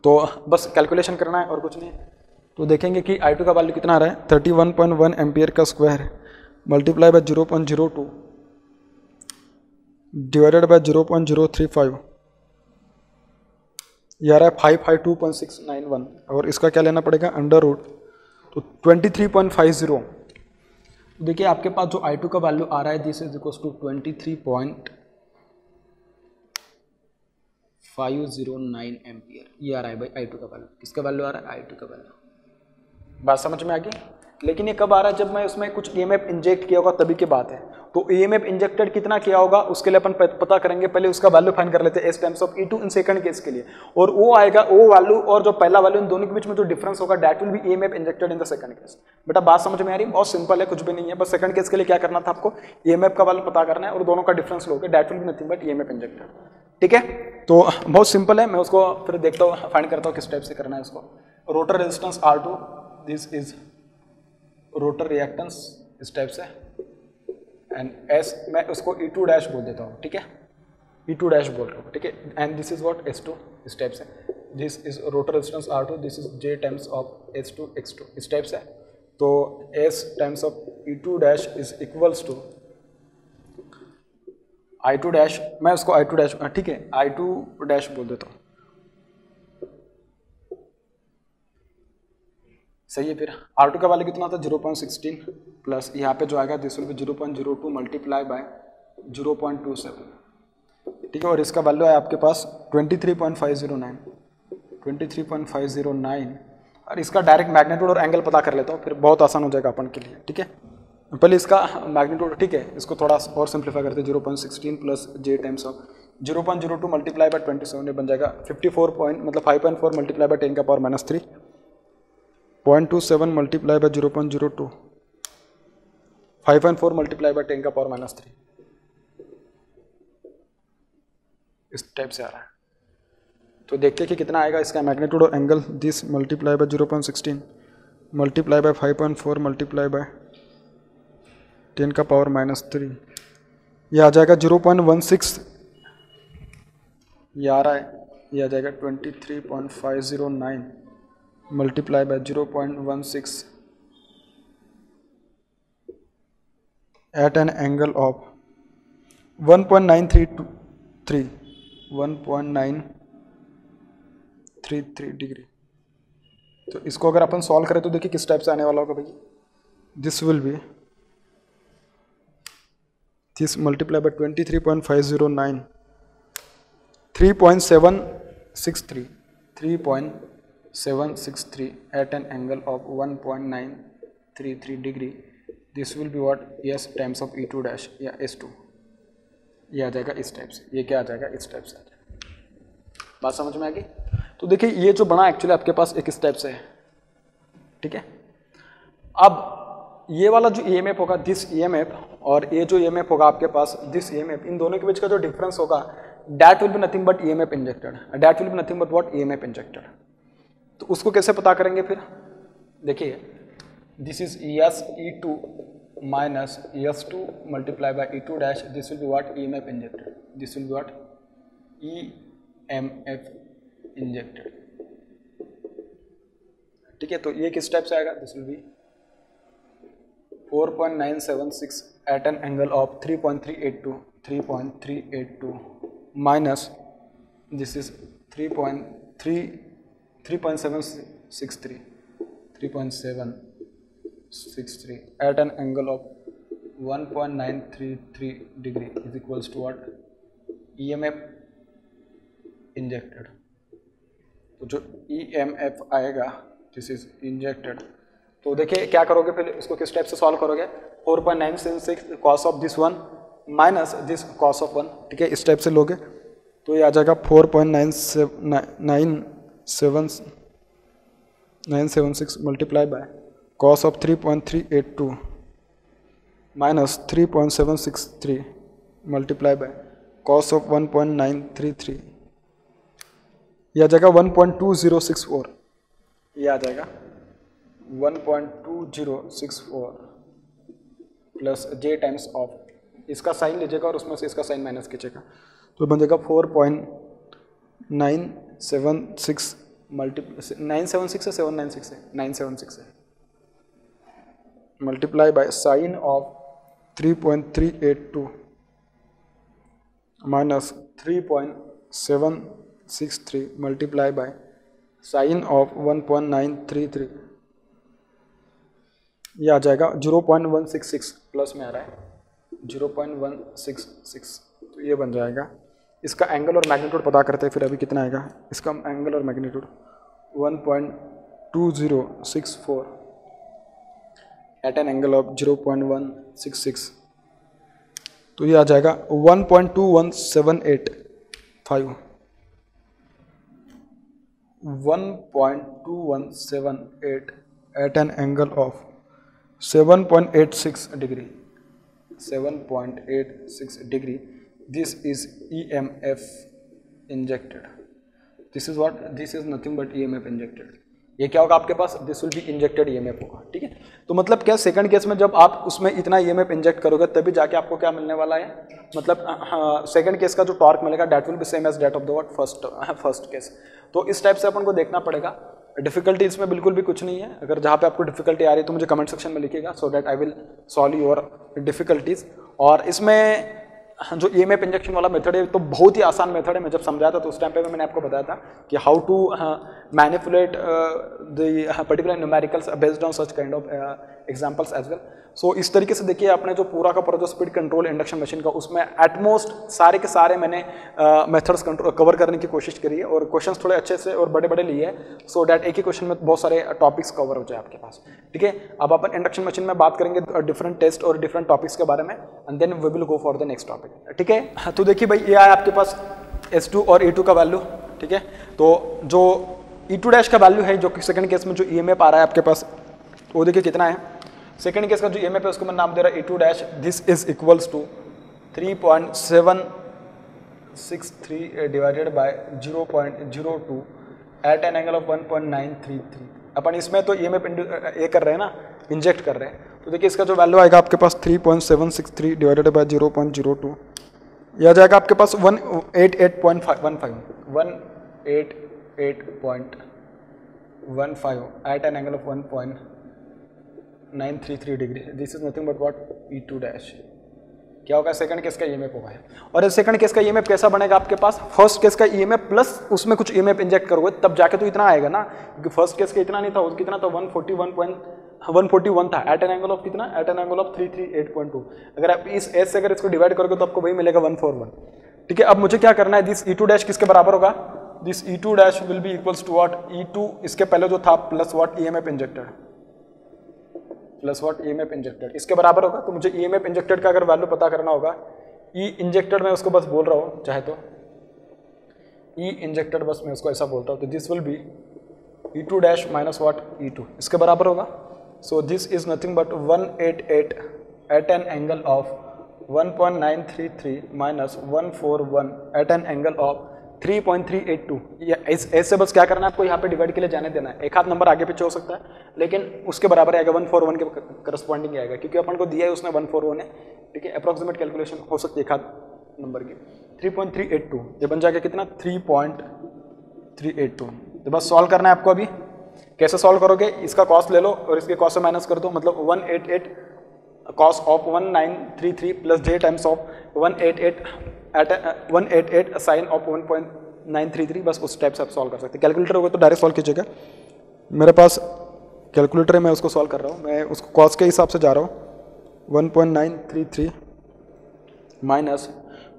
तो बस कैलकुलेशन करना है और कुछ नहीं। तो देखेंगे कि I2 का वैल्यू कितना आ रहा है 31.1 एम्पियर का square multiply bye 0.02 divided by 0.035 ये आ रहा है 552.691 और इसका क्या लेना पड़ेगा अंडर रूट तो 23.50। देखिए आपके पास जो I2 का वैल्यू आ रहा है this is equal to 23.509 ampere ये आ रहा है भाई I2 का वैल्यू। किसका वैल्यू आ रहा है I2 का वैल्यू। बात समझ में आ गई? लेकिन ये कब आ रहा है जब मैं उसमें कुछ EMF इंजेक्ट किया होगा तभी की बात है। तो EMF इंजेक्टेड कितना किया होगा उसके लिए अपन पता करेंगे, पहले उसका वैल्यू फाइंड कर लेते हैं S times of E2 in second case के लिए। और वो आएगा वो वैल्यू और जो पहला वैल्यू इन दोनों के बीच में जो डिफरेंस होगा that will B EMF injected in the second case. बेटा बात समझ में आ रही है? बहुत सिंपल है, कुछ भी नहीं है। बस सेकंड केस के लिए क्या करना था आपको EMF का वैल्यू पता करना है और दोनों का डिफरेंस लोगे that will be nothing but EMF injected. ठीक है, तो बहुत सिंपल है। मैं उसको फिर देखता हूँ फाइंड करता हूँ किस टाइप से करना है उसको। Rotor resistance R2 this is rotor reactance इस टाइप से एंड एस मैं उसको E2 डैश बोल देता हूँ। ठीक है, E2 डैश बोल रहा हूँ। ठीक है, and this is what S2 इस टाइप से। This is rotor resistance R2 this is J times of H2 X2 इस टाइप से। तो S times of E2 dash is equals to I2 dash, मैं उसको I2 डैश ठीक है I2 dash बोल देता हूँ। सही है। फिर R2 का वैल्यू कितना था 0.16 प्लस यहाँ पे जो आएगा this will B 0.02 multiply by 0.27। ठीक है, और इसका वैल्यू है आपके पास 23.509 और इसका डायरेक्ट मैग्नीट्यूड और एंगल पता कर लेता हूँ फिर बहुत आसान हो जाएगा अपन के लिए। ठीक है, पहले इसका मैग्नीट्यूड ठीक है इसको थोड़ा और सिंप्लीफाई करते हैं 0.16 plus J times of 0.02 multiply by 27 ये बन जाएगा 54 पॉइंट मतलब 5.4 मल्टीप्लाई बाय 10 का power minus 3 0.27 multiply by 0.02 5.4 multiply by 10 का पावर माइनस 3 इस टाइप से आ रहा है। तो देखते हैं कि कितना आएगा इसका मैग्नीट्यूड और angle. This multiply by 0.16 multiply by 5.4 multiply by 10 का पावर माइनस 3 ये आ जाएगा 0.16 ये आ रहा है ये आ जाएगा 23.509 multiply by 0.16 at an angle of 1.933 degree. तो इसको अगर अपन सॉल्व करें तो देखिए किस टाइप से आने वाला होगा भैया। This will B this multiply bye 23.509 3.763 at an angle of 1.933 degree. This will be what S times of E2 dash या S2 ये आ जाएगा इस टाइप से। ये क्या आ जाएगा इस टाइप से आ जाएगा। बात समझ में आ गई? तो देखिए ये जो बना एक्चुअली आपके पास एक इस टाइप से है। ठीक है, अब ये वाला जो EMF होगा दिस EMF और ये जो EMF होगा आपके पास दिस EMF इन दोनों के बीच का जो डिफरेंस होगा that will be nothing but EMF injected, that will be nothing but what EMF injected। तो उसको कैसे पता करेंगे फिर देखिए this is E2 minus S2 multiplied by E2 dash this will be what EMF injected, this will be what EMF injected। ठीक है, तो ये किस टाइप से आएगा this will be 4.976 at an angle of 3.382 minus this is 3.763 at an angle of 1.933 degree is equals to what EMF injected। तो जो EMF आएगा this is injected। तो देखिए क्या करोगे फिर इसको किस टाइप से सॉल्व करोगे 4.976 cos of this one minus this cos of one. ठीक है, इस टाइप से लोगे तो ये आ जाएगा 4.976 multiply by cos of 3.382 minus 3.763 multiply by cos of 1.933 ये आ जाएगा 1.2064 ये आ जाएगा 1.2064 प्लस J टाइम्स ऑफ इसका साइन लीजिएगा और उसमें से इसका साइन माइनस कीजिएगा, तो बन जाएगा 4.976 976 है 796 है 976 है multiply by sine of 3.382 minus 3.763 multiply by sine of 1.933, ये आ जाएगा 0.166 प्लस में आ रहा है 0.166, तो ये बन जाएगा। इसका एंगल और मैग्नीट्यूड पता करते हैं फिर अभी कितना आएगा। इसका एंगल और magnitude 1.2064 at an angle of 0.166, तो ये आ जाएगा 1.21785 1.2178 at an angle of 7.86 degree 7.86 degree. This is EMF injected. This is what, this is nothing but EMF injected. ये क्या होगा आपके पास, this will be injected EMF होगा, ठीक है। तो मतलब क्या, सेकंड केस में जब आप उसमें इतना EMF इंजेक्ट करोगे तभी जाके आपको क्या मिलने वाला है, मतलब सेकंड केस का जो टॉर्क मिलेगा that will be same as that of the what first case. तो इस टाइप से अपन को देखना पड़ेगा। डिफिकल्टी इसमें बिल्कुल भी कुछ नहीं है। अगर जहाँ पे आपको डिफिकल्टी आ रही है तो मुझे कमेंट सेक्शन में लिखिएगा, so that I will solve your difficulties. और इसमें जो EMF इंजेक्शन वाला मेथड है तो बहुत ही आसान मेथड है। मैं जब समझाया था तो उस टाइम पे मैंने आपको बताया था कि how to manipulate the particular numericals based on such kind of examples as well. So इस तरीके से देखिए आपने जो पूरा का पूरा जो स्पीड कंट्रोल इंडक्शन मशीन का, उसमें एटमोस्ट सारे के सारे मैंने मेथड्स कवर करने की कोशिश करी है और क्वेश्चंस थोड़े अच्छे से और बड़े बड़े लिए हैं, सो डैट एक ही क्वेश्चन में बहुत सारे टॉपिक्स कवर हो जाए आपके पास, ठीक है। अब अपन इंडक्शन मशीन में बात करेंगे डिफरेंट टेस्ट और डिफरेंट टॉपिक्स के बारे में, and then we will go for the next topic, ठीक है। तो देखिए भाई, ये आया आपके पास S2 और E2 का वैल्यू, ठीक है। तो जो E2 डैश का वैल्यू है, जो कि सेकंड केस में जो EMF आ रहा है आपके पास, वो देखिए कितना है। सेकंड केस का जो EMF है उसको मैं नाम दे रहा है E2 dash. This is equals to 3.763 divided by 0.02 at an angle of 1.933। अपन इसमें तो EMF ये कर रहे हैं ना, इंजेक्ट कर रहे हैं। तो देखिए इसका जो वैल्यू आएगा आपके पास 3.763 डिवाइडेड बाय 0.02, यह आ जाएगा आपके पास 188.15 188.15 at an angle of 1.933 degree. This is nothing but what E2 dash. क्या होगा, सेकंड केस का EMF होगा। और इस सेकंड केस का EMF कैसा बनेगा आपके पास, फर्स्ट केस का EMF प्लस उसमें कुछ EMF इंजेक्ट करोगे तब जाके तो इतना आएगा ना, क्योंकि फर्स्ट केस का इतना नहीं था, कितना था 141 था एट एन एंगल ऑफ कितना, एट एन एंगल ऑफ 338.2। अगर आप इस एस से अगर इसको डिवाइड करोगे तो आपको वही मिलेगा 141, ठीक है। अब मुझे क्या करना है, दिस E2 डैश किसके बराबर होगा, this E2 dash will be equals to what, E2 इसके पहले जो था plus what EMF injected, plus what EMF injected, इसके बराबर होगा। तो मुझे EMF इंजेक्टेड का अगर वैल्यू पता करना होगा, E इंजेक्टेड मैं उसको बस बोल रहा हूँ, चाहे तो E इंजेक्टेड बस मैं उसको ऐसा बोलता हूँ, तो this will be E2 dash minus what E2, इसके बराबर होगा। So this is nothing but 188 at an angle of 1.933 minus 141 at an angle of 3.382। ऐसे बस क्या करना है आपको, यहाँ पे डिवाइड के लिए जाने देना है। एक हाथ नंबर आगे पीछे हो सकता है लेकिन उसके बराबर आएगा, 141 के करस्पॉन्डिंग आएगा, क्योंकि अपन को दिया है उसने 141 है, ठीक है। अप्रॉक्सीमेट कैलकुलेशन हो सकती है एक हाथ नंबर की। 3.382 ये बन जाएगा कितना, 3.382। तो बस सॉल्व करना है आपको। अभी कैसे सॉल्व करोगे, इसका कॉस्ट ले लो और इसके कॉस्ट से माइनस कर दो, मतलब 188 cos of 1933 plus j times of 188 sine of 1.933, बस उस टाइप से आप सॉल्व कर सकते हैं। कैलकुलेटर होगा तो डायरेक्ट सॉल्व कीजिएगा। मेरे पास कैलकुलेटर है, मैं उसको सॉल्व कर रहा हूँ। मैं उसको कॉस के हिसाब से जा रहा हूँ। 1.933 minus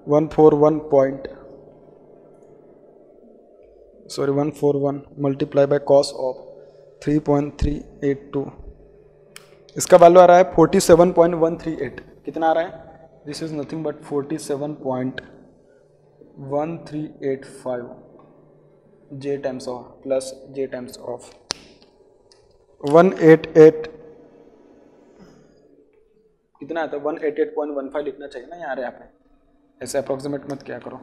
141 multiply by cos of 3.382, इसका वैल्यू आ रहा है 47.138। कितना आ रहा है, this is nothing but 47.1385 j times of plus j times of 188, कितना आता है 188.15 लिखना चाहिए ना यहाँ पे, ऐसे अप्रोक्सीमेट मत क्या करो।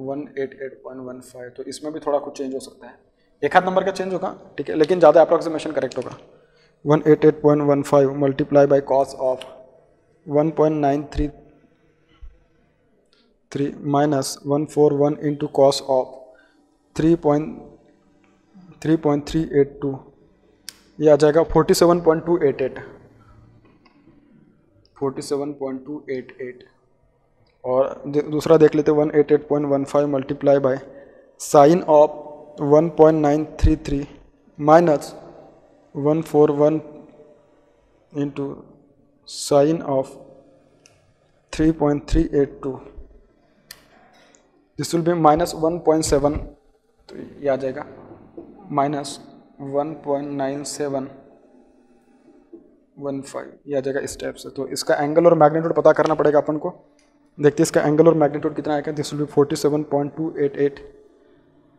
188.15, तो इसमें भी थोड़ा कुछ चेंज हो सकता है, एक हाथ नंबर का चेंज होगा, ठीक है, लेकिन ज़्यादा अप्रोक्सीमेशन करेक्ट होगा। 188.15 multiply by cos of 1.933 minus 141 into cos of 3.382, ये आ जाएगा 47.288 और दूसरा देख लेते 188.15 multiply by sine of 1.933 minus 141 into sine of 3.382, this will B minus 1.7, तो ये आ जाएगा माइनस 1.9715, ये आ जाएगा इस टाइप से। तो इसका एंगल और मैग्नीट्यूड पता करना पड़ेगा अपन को। देखते हैं इसका एंगल और मैग्नीट्यूड कितना आएगा। This will be 47.288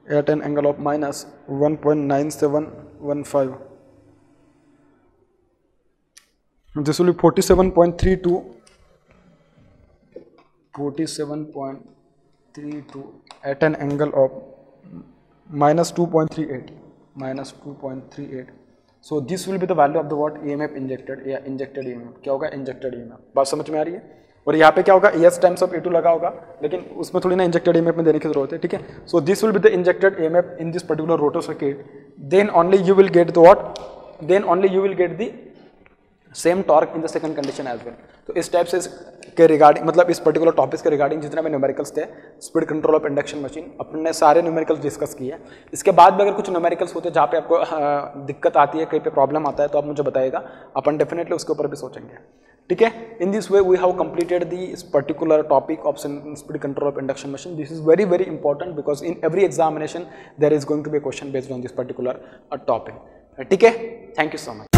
at an angle of minus 1.9715, this will be 47.32 at an angle of minus 2.38. So this will be the value of the what EMF injected या injected EMF। क्या होगा injected EMF, बात समझ में आ रही है। और यहाँ पे क्या होगा ES टाइम्स ऑफ A2 लगा होगा, लेकिन उसमें थोड़ी ना इंजेक्टेड EMF में देने की जरूरत है, ठीक है। So this will be the injected EMF in this particular rotor circuit, then only you will get the what, then only you will get the same torque in the second condition as well. तो इस type से के regarding, मतलब इस particular topics के regarding जितने भी numericals थे speed control of induction machine, अपन ने सारे न्यूमेरिकल्स डिस्कस किए। इसके बाद भी अगर कुछ न्यूमेरिकल्स होते हैं जहाँ पे आपको दिक्कत आती है, कहीं पे प्रॉब्लम आता है, तो आप मुझे बताइएगा, अपन डेफिनेटली उसके ऊपर भी सोचेंगे, ठीक है। In this way we have completed this particular topic of speed control of induction machine. This is very very important because in every examination there is going to be question based on this particular topic, ठीक है। Thank you so much.